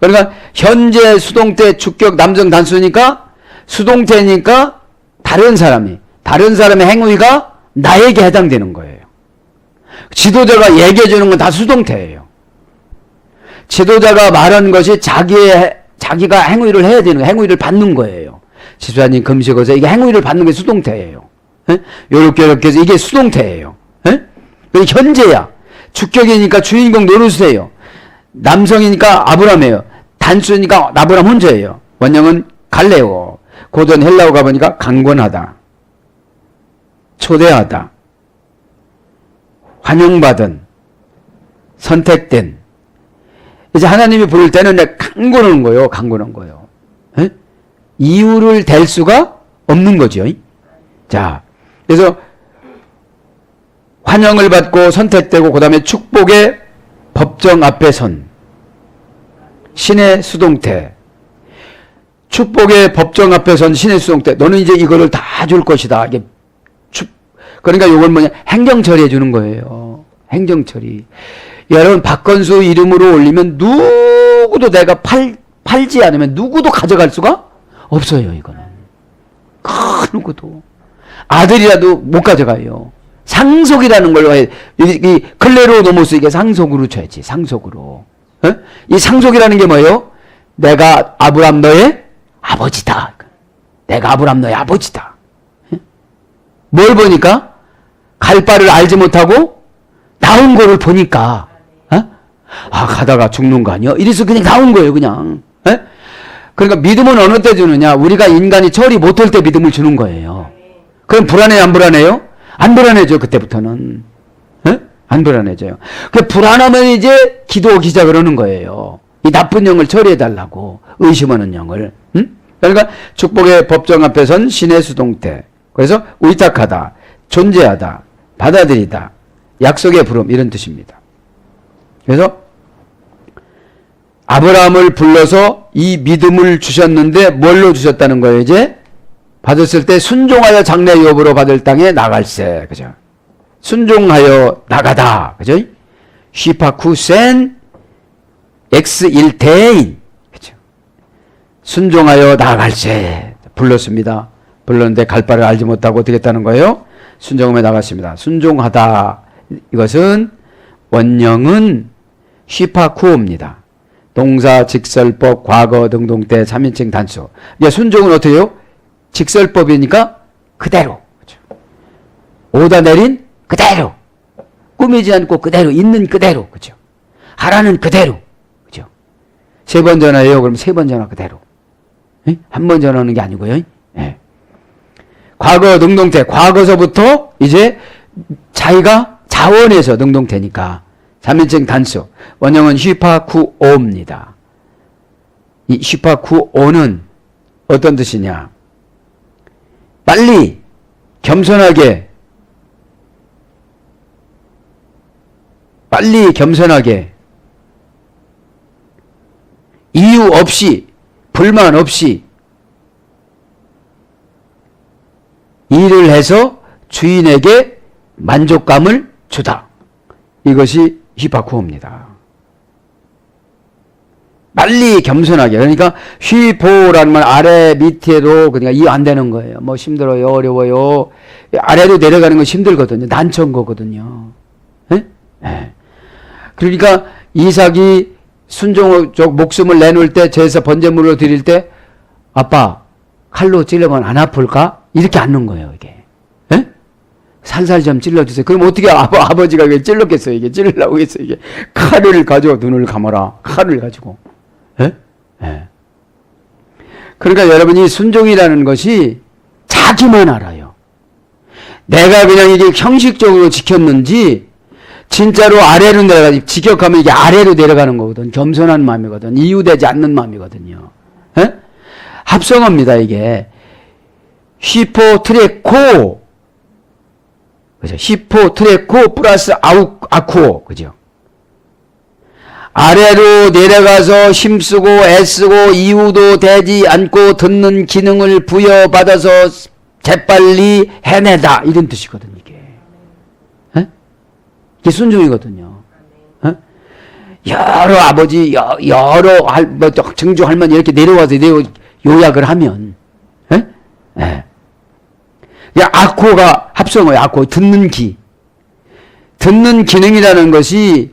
B: 그러니까 현재 수동태 주격 남성 단수니까 수동태니까 다른 사람의 행위가 나에게 해당되는 거예요. 지도자가 얘기해 주는 건 다 수동태예요. 지도자가 말하는 것이 자기가 행위를 해야 되는 거예요. 행위를 받는 거예요. 지도자님 금식어서 이게 행위를 받는 게 수동태예요. 요렇게 해서 이게 수동태예요. 현재야. 주격이니까 주인공 노릇이에요. 남성이니까 아브라함이에요. 단수니까 아브라함 혼자예요. 원형은 갈레오. 고전 헬라어 가보니까 강권하다, 초대하다, 환영받은, 선택된. 이제 하나님이 부를 때는 강권하는 거예요. 강권한 거예요. 에? 이유를 댈 수가 없는 거죠. 자, 그래서 환영을 받고 선택되고 그 다음에 축복의 법정 앞에 선. 신의 수동태. 축복의 법정 앞에 선 신의 수동태. 너는 이제 이거를 다 줄 것이다. 이게 그러니까 이건 뭐냐? 행정처리 해주는 거예요. 행정처리. 여러분 박건수 이름으로 올리면 누구도 내가 팔지 않으면 누구도 가져갈 수가 없어요. 이거는. 그 누구도. 아들이라도 못 가져가요. 상속이라는 걸로 해. 이 클레로노모스 이게 상속으로 쳐야지. 상속으로. 어? 이 상속이라는 게 뭐예요? 내가 아브람 너의 아버지다. 내가 아브람 너의 아버지다. 어? 뭘 보니까? 갈 바를 알지 못하고 나온 거를 보니까 어? 아 가다가 죽는 거 아니야? 이래서 그냥 나온 거예요. 그냥. 어? 그러니까 믿음은 어느 때 주느냐? 우리가 인간이 처리 못할 때 믿음을 주는 거예요. 그럼 불안해요? 안 불안해요? 안 불안해져 그때부터는. 에? 안 불안해져요. 그 불안하면 이제 기도 기작을 하는 거예요. 이 나쁜 영을 처리해달라고. 의심하는 영을. 응? 그러니까 축복의 법정 앞에 선 신의 수동태. 그래서 의탁하다, 존재하다, 받아들이다, 약속의 부름 이런 뜻입니다. 그래서 아브라함을 불러서 이 믿음을 주셨는데 뭘로 주셨다는 거예요 이제? 받았을 때 순종하여 장래 유업으로 받을 땅에 나갈세. 그죠? 순종하여 나가다. 그죠? 쉬파쿠센 엑스 일대인. 그죠? 순종하여 나갈세. 불렀습니다. 불렀는데 갈 바를 알지 못하고 어떻게 했다는 거예요? 순종하며 나갔습니다. 순종하다. 이것은 원령은 쉬파쿠입니다. 동사, 직설법, 과거, 능동태, 3인칭 단수. 이제 순종은 어떻게 해요? 직설법이니까 그대로. 그렇죠? 오다 내린 그대로. 꾸미지 않고 그대로, 있는 그대로. 그죠? 하라는 그대로. 그죠? 3번 전화해요. 그럼 3번 전화 그대로. 한 번 전화하는 게 아니고요. 예. 과거, 능동태. 과거서부터 이제 자기가 자원해서 능동태니까 3인칭 단수. 원형은 휘파쿠오입니다. 이 휘파쿠오는 어떤 뜻이냐? 빨리, 겸손하게, 이유 없이, 불만 없이 일을 해서 주인에게 만족감을 주다. 이것이 휘파쿠오입니다. 빨리 겸손하게. 그러니까 휘포라는 말 아래 밑에도 그러니까 이해 안 되는 거예요. 뭐 힘들어요, 어려워요. 아래로 내려가는 건 힘들거든요. 난처한 거거든요. 예? 예. 그러니까 이삭이 순종적 목숨을 내놓을 때 제에서 번제물로 드릴 때 아빠 칼로 찔러면 안 아플까? 이렇게 앉는 거예요, 이게. 예? 살살 좀 찔러주세요. 그럼 어떻게 아버지가 왜 찔렀겠어요? 이게 찔러라고 했어요. 이게 칼을 가지고 눈을 감아라. 칼을 가지고. 예? 예. 그러니까 여러분이 순종이라는 것이 자기만 알아요. 내가 그냥 이게 형식적으로 지켰는지 진짜로 아래로 내려가 지켜가면 이게 아래로 내려가는 거거든. 겸손한 마음이거든. 이유되지 않는 마음이거든요. 예? 합성어입니다, 이게. 히포트레코. 그죠? 히포트레코 플러스 아쿠오. 그죠? 아래로 내려가서 힘쓰고 애쓰고 이유도 되지 않고 듣는 기능을 부여받아서 재빨리 해내다. 이런 뜻이거든요, 이게. 에? 이게 순종이거든요. 에? 여러 아버지, 여러 증조 할머니 이렇게 내려와서 요약을 하면, 에? 에. 아코가 합성어예요. 아코. 듣는 기. 듣는 기능이라는 것이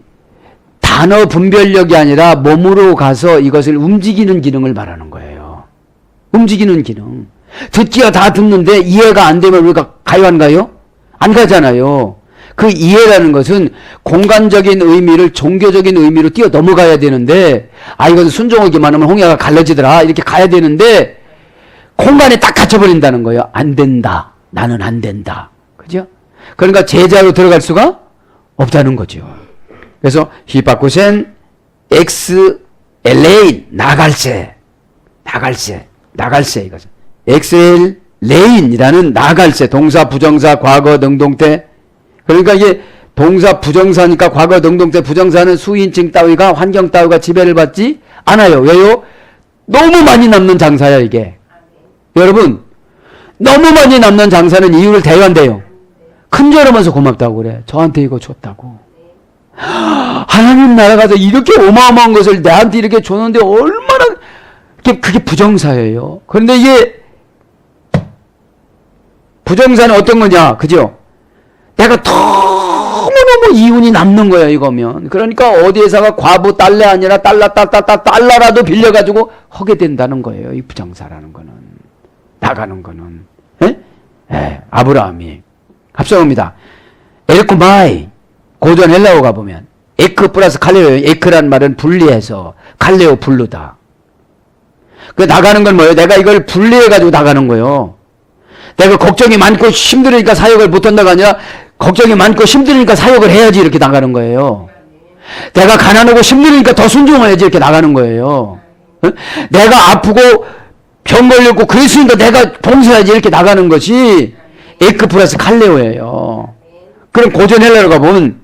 B: 단어 분별력이 아니라 몸으로 가서 이것을 움직이는 기능을 말하는 거예요. 움직이는 기능. 듣기가 다 듣는데 이해가 안 되면 우리가 가요, 안 가요? 안 가잖아요. 그 이해라는 것은 공간적인 의미를 종교적인 의미로 뛰어 넘어가야 되는데, 이것은 순종하기만 하면 홍해가 갈라지더라. 이렇게 가야 되는데, 공간에 딱 갇혀버린다는 거예요. 안 된다. 나는 안 된다. 그죠? 그러니까 제자로 들어갈 수가 없다는 거죠. 그래서 히파쿠센 엑스 엘레인 나갈세 이거죠. 엑셀 레인이라는 나갈세 동사 부정사 과거 능동태. 그러니까 이게 동사 부정사니까 과거 능동태 부정사는 수인칭 따위가 환경 따위가 지배를 받지 않아요. 왜요? 너무 많이 남는 장사야 이게. 여러분 너무 많이 남는 장사는 이유를 대요한대요. 큰절하면서 고맙다고 그래. 저한테 이거 줬다고. 하나님 나라 가서 이렇게 어마어마한 것을 나한테 이렇게 줬는데 얼마나 그게 부정사예요. 그런데 이게 부정사는 어떤 거냐, 그죠? 내가 너무너무 이윤이 남는 거야 이거면. 그러니까 어디에서가 과부 달러 아니라 달러라도 빌려가지고 하게 된다는 거예요. 이 부정사라는 거는. 나가는 거는. 아브라함이 합성어입니다. 에르코마이 고전 헬라어 가보면 에크 플러스 칼레오. 에크란 말은 분리해서 칼레오 분르다. 그 나가는 건 뭐예요? 내가 이걸 분리해가지고 나가는 거예요. 내가 걱정이 많고 힘들으니까 사역을 못한다가 아니라 걱정이 많고 힘들으니까 사역을 해야지 이렇게 나가는 거예요. 내가 가난하고 힘들으니까 더 순종해야지 이렇게 나가는 거예요. 내가 아프고 병 걸렸고 그랬으니까 내가 봉사해야지 이렇게 나가는 것이 에크 플러스 칼레오예요. 그럼 고전 헬라어가 보면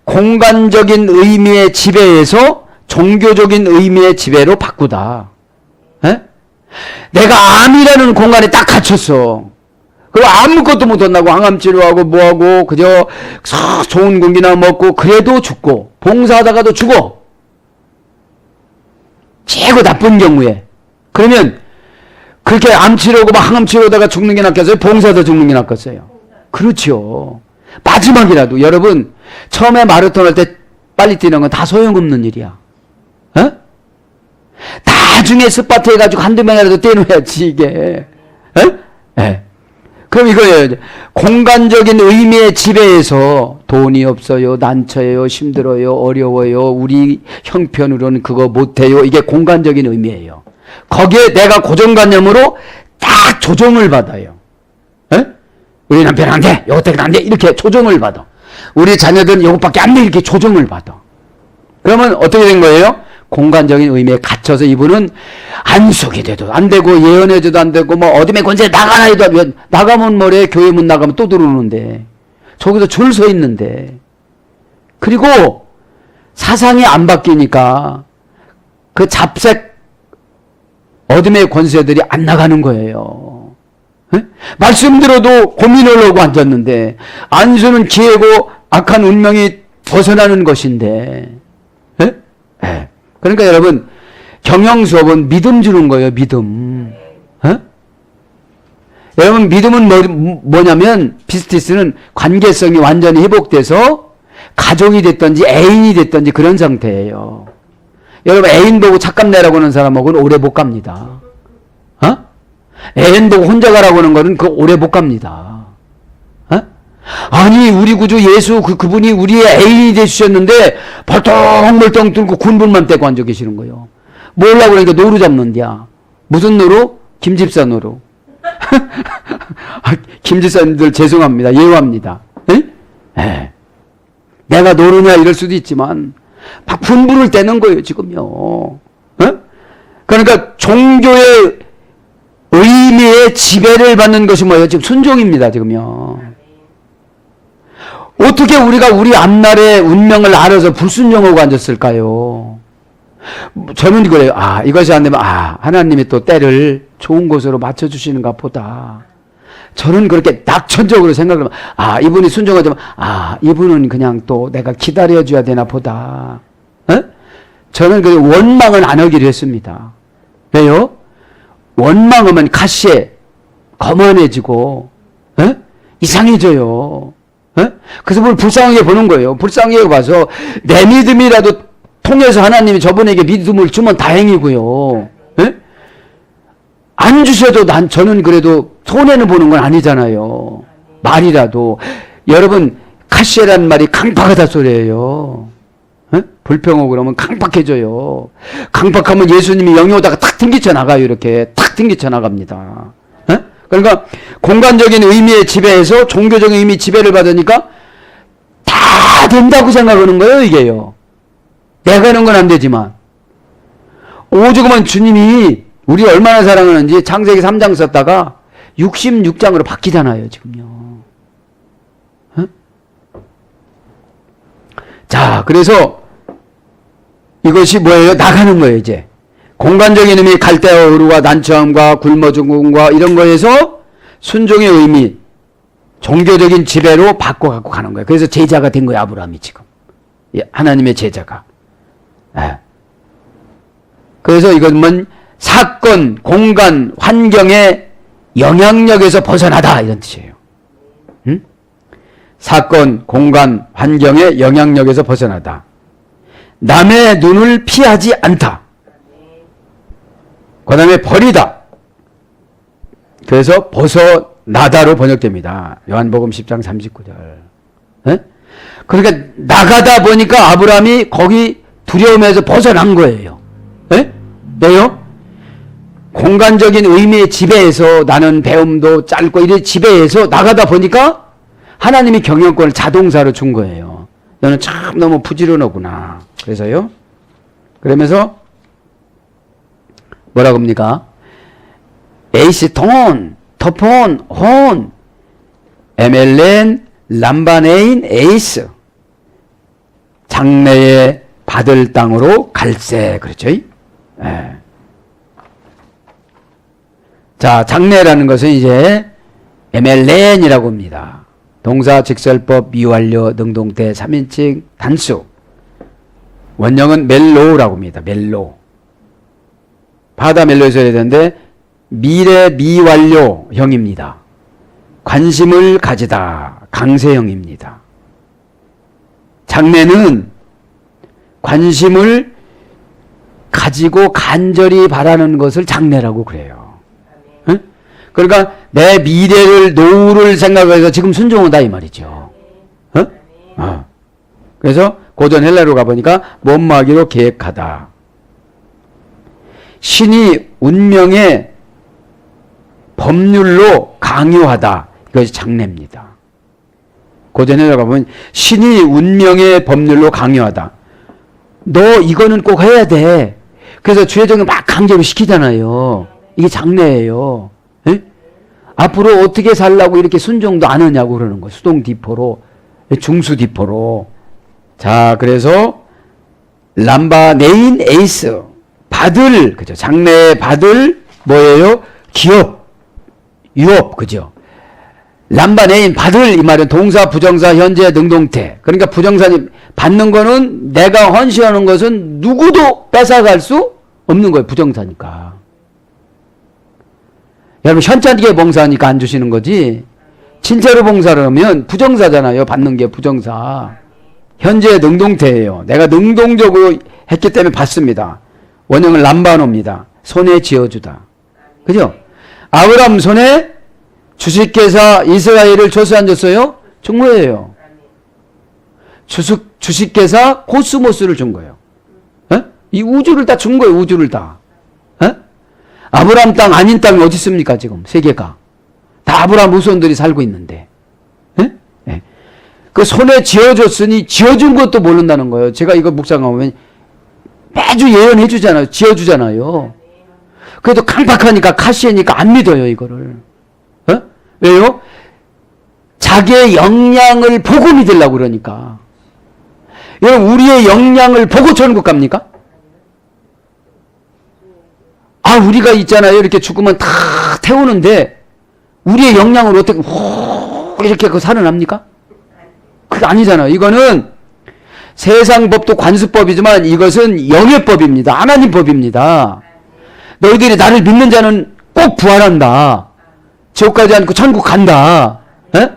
B: 공간적인 의미의 지배에서 종교적인 의미의 지배로 바꾸다. 내가 암이라는 공간에 딱 갇혔어. 그리고 아무것도 못한다고 항암 치료하고 뭐하고 그저 좋은 공기나 먹고 그래도 죽고 봉사하다가도 죽어. 최고 나쁜 경우에. 그러면 그렇게 암 치료하고 막 항암 치료하다가 죽는 게 낫겠어요? 봉사하다 죽는 게 낫겠어요? 그렇죠. 마지막이라도 여러분 처음에 마라톤 할 때 빨리 뛰는 건 다 소용없는 일이야. 나중에 스파트 해가지고 한두 명이라도 떼놓아야지, 이게. 예? 그럼 이거예요. 공간적인 의미의 지배에서 돈이 없어요, 난처해요, 힘들어요, 어려워요, 우리 형편으로는 그거 못해요. 이게 공간적인 의미예요. 거기에 내가 고정관념으로 딱 조정을 받아요. 에? 우리 남편은 안 돼, 요것밖에 안 돼, 이렇게 조정을 받아. 우리 자녀들은 요것밖에 안 돼, 이렇게 조정을 받아. 그러면 어떻게 된 거예요? 공간적인 의미에 갇혀서 이분은 안속이 돼도 안 되고 예언해줘도 안 되고 뭐 어둠의 권세에 나가라 해도 나가면 뭐래, 교회 문 나가면 또 들어오는데 저기서 줄 서 있는데, 그리고 사상이 안 바뀌니까 그 잡색 어둠의 권세들이 안 나가는 거예요. 에? 말씀 들어도 고민을 하고 앉았는데 안수는 기회고 악한 운명이 벗어나는 것인데, 에? 에. 그러니까 여러분, 경영 수업은 믿음 주는 거예요, 믿음. 어? 여러분, 믿음은 뭐냐면, 피스티스는 관계성이 완전히 회복돼서 가족이 됐든지 애인이 됐든지 그런 상태예요. 여러분, 애인 보고 착각 내라고 하는 사람하고는 오래 못 갑니다. 어? 애인 보고 혼자 가라고 하는 거는 그 오래 못 갑니다. 어? 아니, 우리 구주 예수 그분이 우리의 애인이 되주셨는데 벌떡벌떡 들고 군불만 떼고 앉아 계시는 거예요. 뭐라고 그러니까 노루 잡는디야. 무슨 노루? 김집사 노루. 김집사님들 죄송합니다. 예우합니다. 에? 내가 노루냐 이럴 수도 있지만 막 분불을 떼는 거예요, 지금요. 어? 그러니까 종교의 의미의 지배를 받는 것이 뭐예요? 지금 순종입니다, 지금요. 어떻게 우리가 우리 앞날의 운명을 알아서 불순종하고 앉았을까요? 저는 그래요. 이것이 안 되면, 하나님이 또 때를 좋은 곳으로 맞춰주시는가 보다. 저는 그렇게 낙천적으로 생각을 하면, 이분이 순종하자면, 이분은 그냥 또 내가 기다려줘야 되나 보다. 저는 그 원망은 안 하기로 했습니다. 왜요? 원망하면 가시에 거만해지고, 이상해져요. 그래서 뭘 불쌍하게 보는 거예요. 불쌍하게 봐서 내 믿음이라도 통해서 하나님이 저분에게 믿음을 주면 다행이고요. 안 주셔도 저는 그래도 손해는 보는 건 아니잖아요. 말이라도. 여러분, 카시에라는 말이 강팍하다 소리예요. 불평하고 그러면 강팍해져요. 강팍하면 예수님이 영이 오다가 탁 튕기쳐 나가요. 이렇게 탁 튕기쳐 나갑니다. 그러니까 공간적인 의미의 지배에서 종교적인 의미 지배를 받으니까 다 된다고 생각하는 거예요, 이게요. 내가 하는 건 안 되지만. 오죽하면 주님이 우리 얼마나 사랑하는지 창세기 3장 썼다가 66장으로 바뀌잖아요, 지금요. 자, 그래서 이것이 뭐예요? 나가는 거예요, 이제. 공간적인 의미, 갈대와 우루와 난처함과 굶어 죽음과 이런 거에서 순종의 의미, 종교적인 지배로 바꿔갖고 가는 거예요. 그래서 제자가 된 거예요, 아브라함이 지금. 하나님의 제자가. 그래서 이것은 사건, 공간, 환경의 영향력에서 벗어나다 이런 뜻이에요. 사건, 공간, 환경의 영향력에서 벗어나다. 남의 눈을 피하지 않다. 그 다음에 버리다. 그래서 벗어나다로 번역됩니다. 요한복음 10장 39절. 그러니까 나가다 보니까 아브라함이 거기 두려움에서 벗어난 거예요. 왜요? 공간적인 의미의 지배에서 나는 배움도 짧고 이런 지배에서 나가다 보니까 하나님이 경영권을 자동사로 준 거예요. 너는 참 너무 부지런하구나. 그래서요. 그러면서 뭐라고 합니까? 에이스 톤, 터폰, 혼, 에멜렌, 람바네인, 에이스. 장래에 받을 땅으로 갈세. 그렇죠? 자, 장래라는 것은 이제 에멜렌이라고 합니다. 동사, 직설법, 미완료, 능동태, 3인칭, 단수. 원형은 멜로라고 합니다. 멜로. 바다 멜로에서 해야 되는데 미래 미완료형입니다. 관심을 가지다. 강세형입니다. 장래는 관심을 가지고 간절히 바라는 것을 장래라고 그래요. 응? 그러니까 내 미래를, 노후를 생각해서 지금 순종하다 이 말이죠. 그래서 고전 헬라로 가보니까 못마기로 계획하다. 신이 운명의 법률로 강요하다. 이것이 장래입니다. 고전 헬라 가보면 신이 운명의 법률로 강요하다. 너 이거는 꼭 해야 돼. 그래서 주의종이 막 강제로 시키잖아요. 이게 장래예요. 에? 앞으로 어떻게 살라고 이렇게 순종도 안 하냐고 그러는 거예요. 수동 디포로, 중수 디포로. 자, 그래서 람바네인 에이스 받을, 그죠? 장래에 받을 뭐예요? 기업, 유업, 그죠? 람바네인 받을 이 말은 동사, 부정사, 현재, 능동태. 그러니까 부정사님 받는 거는 내가 헌신하는 것은 누구도 뺏어갈 수 없는 거예요. 부정사니까. 여러분 현자니게 봉사하니까 안 주시는 거지. 진짜로 봉사를 하면 부정사잖아요. 받는 게 부정사. 현재 능동태예요. 내가 능동적으로 했기 때문에 받습니다. 원형은 람바노입니다. 손에 쥐어주다. 그죠? 아브람 손에 주식회사 이스라엘을 조수안 줬어요? 준 거예요. 주식회사 코스모스를 준 거예요. 에? 이 우주를 다 준 거예요. 우주를 다. 에? 아브람 땅 아닌 땅이 어디 있습니까 지금 세계가. 다 아브람 후손들이 살고 있는데. 에? 에. 그 손에 쥐어줬으니 쥐어준 것도 모른다는 거예요. 제가 이거 묵상하면 매주 예언해 주잖아요. 쥐어주잖아요. 그래도 강박하니까 카시니까 안 믿어요 이거를. 어? 왜요? 자기의 역량을 보고 믿으려고 그러니까. 여러분 우리의 역량을 보고 천국 갑니까? 아 우리가 있잖아요. 이렇게 죽으면 다 태우는데 우리의 역량을 어떻게 이렇게 살아납니까? 그게 아니잖아요. 이거는 세상 법도 관습법이지만 이것은 영의 법입니다. 하나님 법입니다. 너희들이 나를 믿는 자는 꼭 부활한다. 지옥 가지 않고 천국 간다. 에?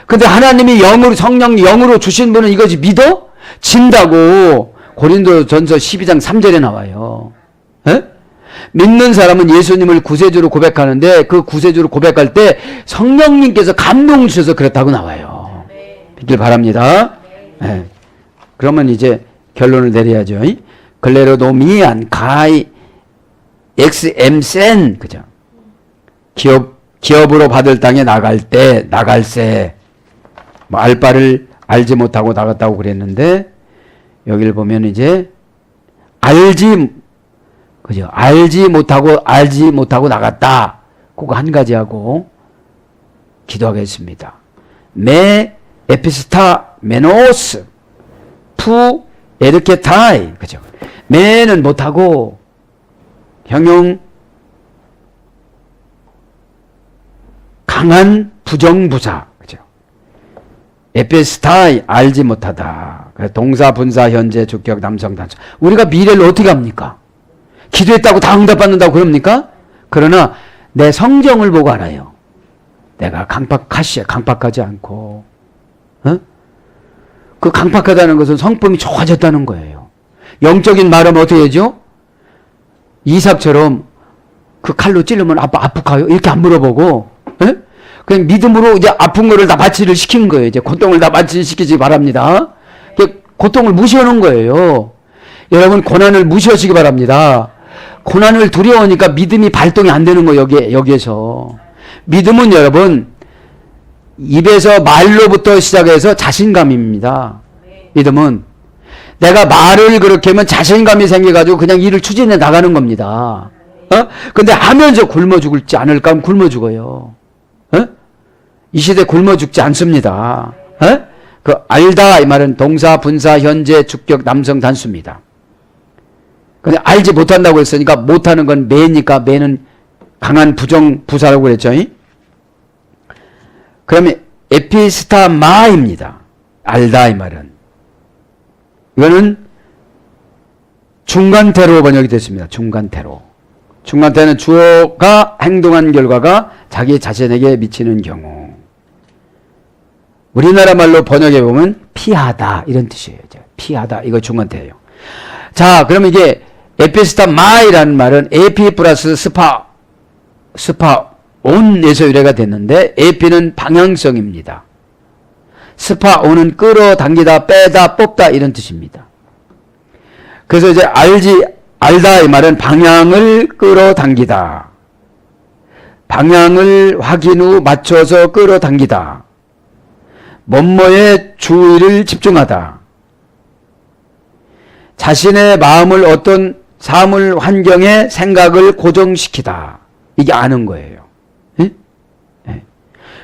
B: 근데 하나님이 영으로, 성령 영으로 주신 분은 이것이 믿어? 진다고 고린도전서 12장 3절에 나와요. 에? 믿는 사람은 예수님을 구세주로 고백하는데 그 구세주로 고백할 때 성령님께서 감동 주셔서 그렇다고 나와요. 믿길 바랍니다. 에. 그러면 이제 결론을 내려야죠. 글레로도미안 가이 엑스엠센 그죠? 기업으로 받을 땅에 나갈새 뭐 알바를 알지 못하고 나갔다고 그랬는데 여기를 보면 이제 알지 못하고 나갔다. 그거 한 가지 하고 기도하겠습니다. 메 에피스타 메노스 푸 에르케타이 그죠? 메는 못하고 형용 강한 부정부사 그죠? 에피스타이 알지 못하다. 동사, 분사, 현재, 주격, 남성, 단수. 우리가 미래를 어떻게 합니까? 기도했다고 다 응답받는다고 그럽니까? 그러나 내 성정을 보고 알아요. 내가 강박하지 않고 어? 그 강박하다는 것은 성품이 좋아졌다는 거예요. 영적인 말하면 어떻게 하죠? 이삭처럼 그 칼로 찌르면 아프가요? 이렇게 안 물어보고 에? 그냥 믿음으로 이제 아픈 거를 다 마취를 시킨 거예요. 이제 고통을 다 마취시키지 바랍니다. 고통을 무시하는 거예요. 여러분 고난을 무시하시기 바랍니다. 고난을 두려워하니까 믿음이 발동이 안 되는 거예요. 여기에서. 믿음은 여러분 입에서 말로부터 시작해서 자신감입니다. 믿음은 내가 말을 그렇게 하면 자신감이 생겨가지고 그냥 일을 추진해 나가는 겁니다. 근데 하면서 굶어 죽을지 않을까 하면 굶어 죽어요. 이 시대 굶어 죽지 않습니다. 그 알다 이 말은 동사, 분사, 현재, 주격, 남성 단수입니다. 근데 알지 못한다고 했으니까 못하는 건 매니까 매는 강한 부사라고 그랬죠. 그러면 에피스타마입니다. 알다 이 말은. 이거는 중간태로 번역이 됐습니다. 중간태로. 중간태는 주어가 행동한 결과가 자기 자신에게 미치는 경우. 우리나라 말로 번역해 보면 피하다 이런 뜻이에요. 피하다 이거 중간태예요. 자, 그러면 이게 에피스타 마이라는 말은 에피 플러스 온에서 유래가 됐는데, 에피는 방향성입니다. 온은 끌어당기다, 빼다, 뽑다 이런 뜻입니다. 그래서 이제 알다 이 말은 방향을 끌어당기다. 방향을 확인 후 맞춰서 끌어당기다. 뭐뭐에 주의를 집중하다. 자신의 마음을 어떤 사물, 환경에 생각을 고정시키다. 이게 아는 거예요. 예? 예.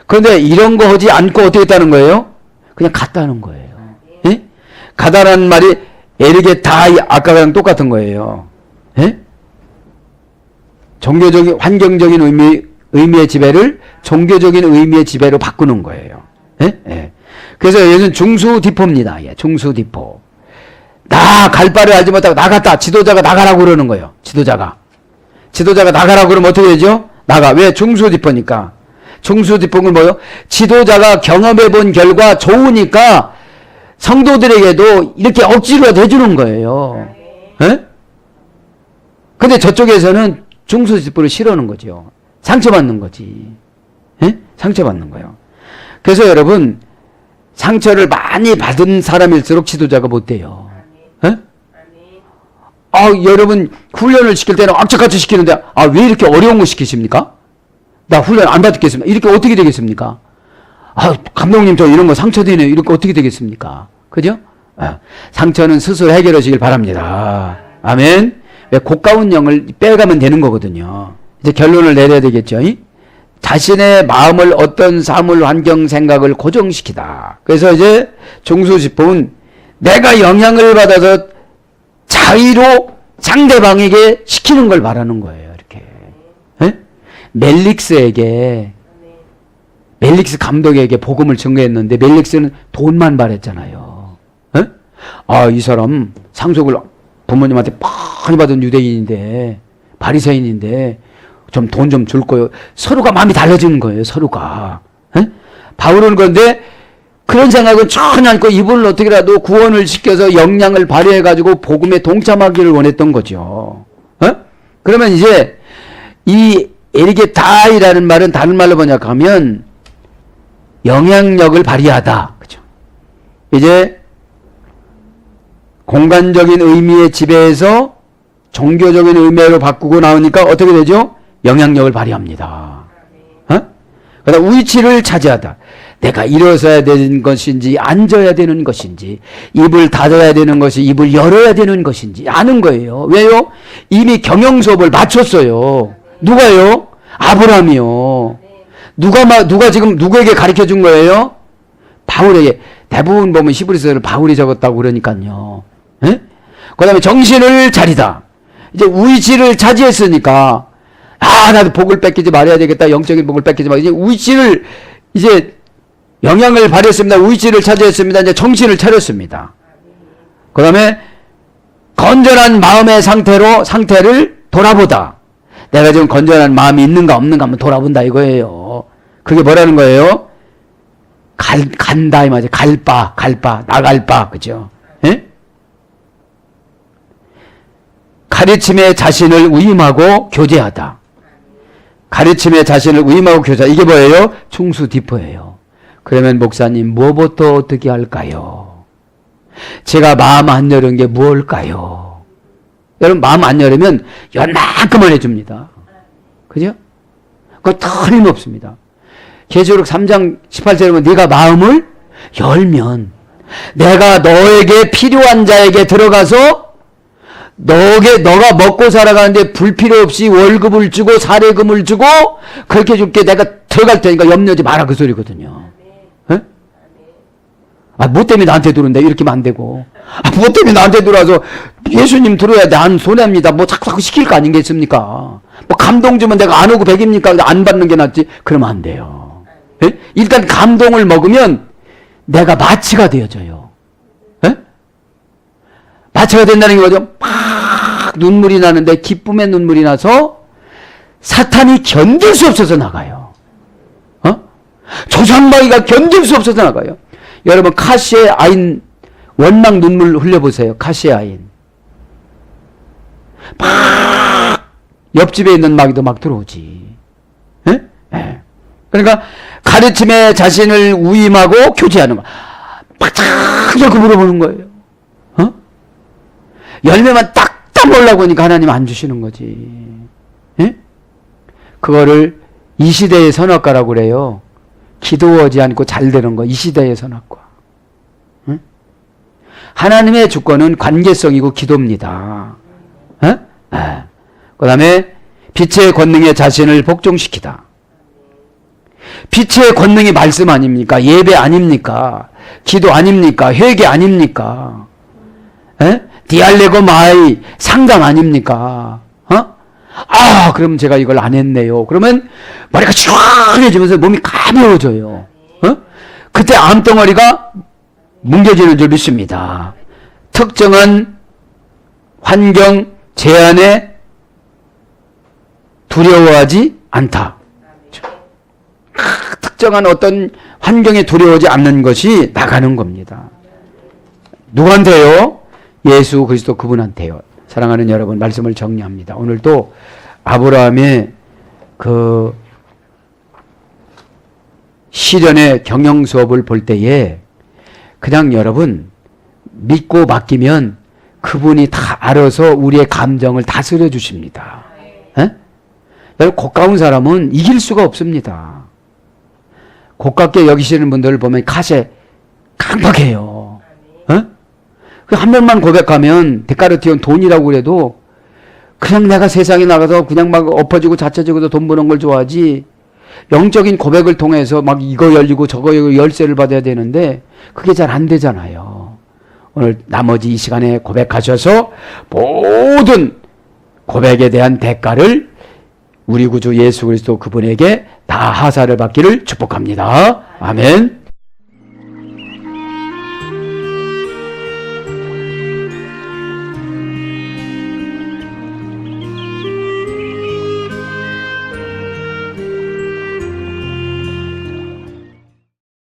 B: 그런데 이런 거 하지 않고 어떻게 했다는 거예요? 그냥 갔다는 거예요. 예? 가다라는 말이 에릭의 다 아까랑 똑같은 거예요. 예? 종교적인, 환경적인 의미의 지배를 종교적인 의미의 지배로 바꾸는 거예요. 예? 예. 그래서 얘는 중수디포입니다. 예, 중수디포. 갈 바를 알지 못하고 나갔다. 지도자가 나가라고 그러는 거예요. 지도자가 나가라고 그러면 어떻게 되죠? 나가. 왜? 중수디포니까. 중수디포는 뭐예요? 지도자가 경험해 본 결과 좋으니까 성도들에게도 이렇게 억지로 해주는 거예요. 예? 근데 저쪽에서는 중수디포를 싫어하는 거죠. 상처받는 거지. 예? 상처받는 거예요. 그래서 여러분, 상처를 많이 받은 사람일수록 지도자가 못 돼요. 예? 여러분, 훈련을 시킬 때는 악착같이 시키는데, 왜 이렇게 어려운 거 시키십니까? 나 훈련 안 받겠습니다. 이렇게 어떻게 되겠습니까? 감독님, 저 이런 거 상처되네요. 이렇게 어떻게 되겠습니까? 그죠? 상처는 스스로 해결하시길 바랍니다. 아멘. 왜 고가운 영을 빼가면 되는 거거든요. 이제 결론을 내려야 되겠죠. 자신의 마음을 어떤 사물, 환경, 생각을 고정시키다. 그래서 이제 중수지포는 내가 영향을 받아서 자의로 상대방에게 시키는 걸 말하는 거예요. 이렇게. 예? 멜릭스 감독에게 복음을 증거했는데 멜릭스는 돈만 바랬잖아요. 예? 이 사람 상속을 부모님한테 많이 받은 유대인인데, 바리새인인데 좀 돈 좀 줄 거예요. 서로가 마음이 달라지는 거예요. 서로가. 에? 바울은 그런데 그런 생각은 전혀 않고 이분을 어떻게라도 구원을 시켜서 역량을 발휘해가지고 복음에 동참하기를 원했던 거죠. 그러면 이제 이 에릭의 다이라는 말은 다른 말로 번역하면 영향력을 발휘하다. 그죠? 이제 공간적인 의미의 지배에서 종교적인 의미로 바꾸고 나오니까 어떻게 되죠? 영향력을 발휘합니다. 그다음 위치를 차지하다. 내가 일어서야 되는 것인지 앉아야 되는 것인지 입을 닫아야 되는 것이 입을 열어야 되는 것인지 아는 거예요. 왜요? 이미 경영 수업을 마쳤어요. 누가요? 아브라함이요. 누가 지금 누구에게 가르쳐 준 거예요? 바울에게. 대부분 보면 히브리서를 바울이 적었다고 그러니까요. 그 다음에 정신을 차리다. 이제 위치를 차지했으니까 나도 복을 뺏기지 말아야 되겠다. 영적인 복을 뺏기지 말아야 이제 위치를 이제 영향을 발휘했습니다. 위치를 차지했습니다. 이제 정신을 차렸습니다. 그 다음에 건전한 마음의 상태를 돌아보다. 내가 지금 건전한 마음이 있는가 없는가 한번 돌아본다 이거예요. 그게 뭐라는 거예요? 간다 이 말이죠. 나갈 바 그죠? 예? 가르침에 자신을 위임하고 교제하다. 가르침에 자신을 위임하고 교제하다. 이게 뭐예요? 중수디포예요. 그러면 목사님 뭐부터 어떻게 할까요? 제가 마음 안 열은 게 뭘까요? 여러분 마음 안 열으면 요만큼만 해줍니다. 그죠? 그거 틀림없습니다. 계시록 3장 18절에 보면 네가 마음을 열면 내가 너에게 필요한 자에게 들어가서 너가 먹고 살아가는데 불필요 없이 월급을 주고 사례금을 주고 그렇게 줄게 내가 들어갈 테니까 염려하지 마라 그 소리거든요. 에? 뭐 때문에 나한테 들어온다 이렇게 하면 안 되고 뭐 때문에 나한테 들어와서 예수님 들어야 돼 안 손해합니다. 뭐 자꾸 시킬 거 아니겠습니까? 뭐 감동 주면 내가 안 오고 백입니까? 안 받는 게 낫지? 그러면 안 돼요. 에? 일단 감동을 먹으면 내가 마취가 되어져요. 에? 마취가 된다는 게 뭐죠? 막 눈물이 나는데 기쁨의 눈물이 나서 사탄이 견딜 수 없어서 나가요. 조상마귀가 견딜 수 없어서 나가요. 여러분 카시의 아인 원망 눈물 흘려보세요. 카시의 아인. 막 옆집에 있는 마귀도 막 들어오지. 예? 예. 그러니까 가르침에 자신을 위임하고 교제하는 거. 막 자꾸 물어보는 거예요. 어? 열매만 딱딱 먹으려고 하니까 하나님 안 주시는 거지. 예? 그거를 이 시대의 선악과라고 그래요. 기도하지 않고 잘 되는 거, 이 시대의 선악과. 응? 하나님의 주권은 관계성이고 기도입니다. 그 다음에 빛의 권능에 자신을 복종시키다. 빛의 권능이 말씀 아닙니까? 예배 아닙니까? 기도 아닙니까? 회개 아닙니까? 디알레고 마이 상담 아닙니까? 그럼 제가 이걸 안 했네요. 그러면 머리가 시원해지면서 몸이 가벼워져요. 그때 암덩어리가 뭉개지는 줄 믿습니다. 특정한 환경 제한에 두려워하지 않다. 특정한 어떤 환경에 두려워하지 않는 것이 나가는 겁니다. 누구한테요? 예수 그리스도 그분한테요. 사랑하는 여러분, 말씀을 정리합니다. 오늘도 아브라함의 그 시련의 경영 수업을 볼 때에 그냥 여러분 믿고 맡기면 그분이 다 알아서 우리의 감정을 다스려 주십니다. 여러분, 고가운 사람은 이길 수가 없습니다. 고깝게 여기시는 분들을 보면 카세 강박해요. 한 명만 고백하면 대가로 띄운 돈이라고 그래도 그냥 내가 세상에 나가서 그냥 막 엎어지고 자처지고도 돈 버는 걸 좋아하지, 영적인 고백을 통해서 막 이거 열리고 저거 열쇠를 받아야 되는데 그게 잘 안 되잖아요. 오늘 나머지 이 시간에 고백하셔서 모든 고백에 대한 대가를 우리 구주 예수 그리스도 그분에게 다 하사를 받기를 축복합니다. 아멘.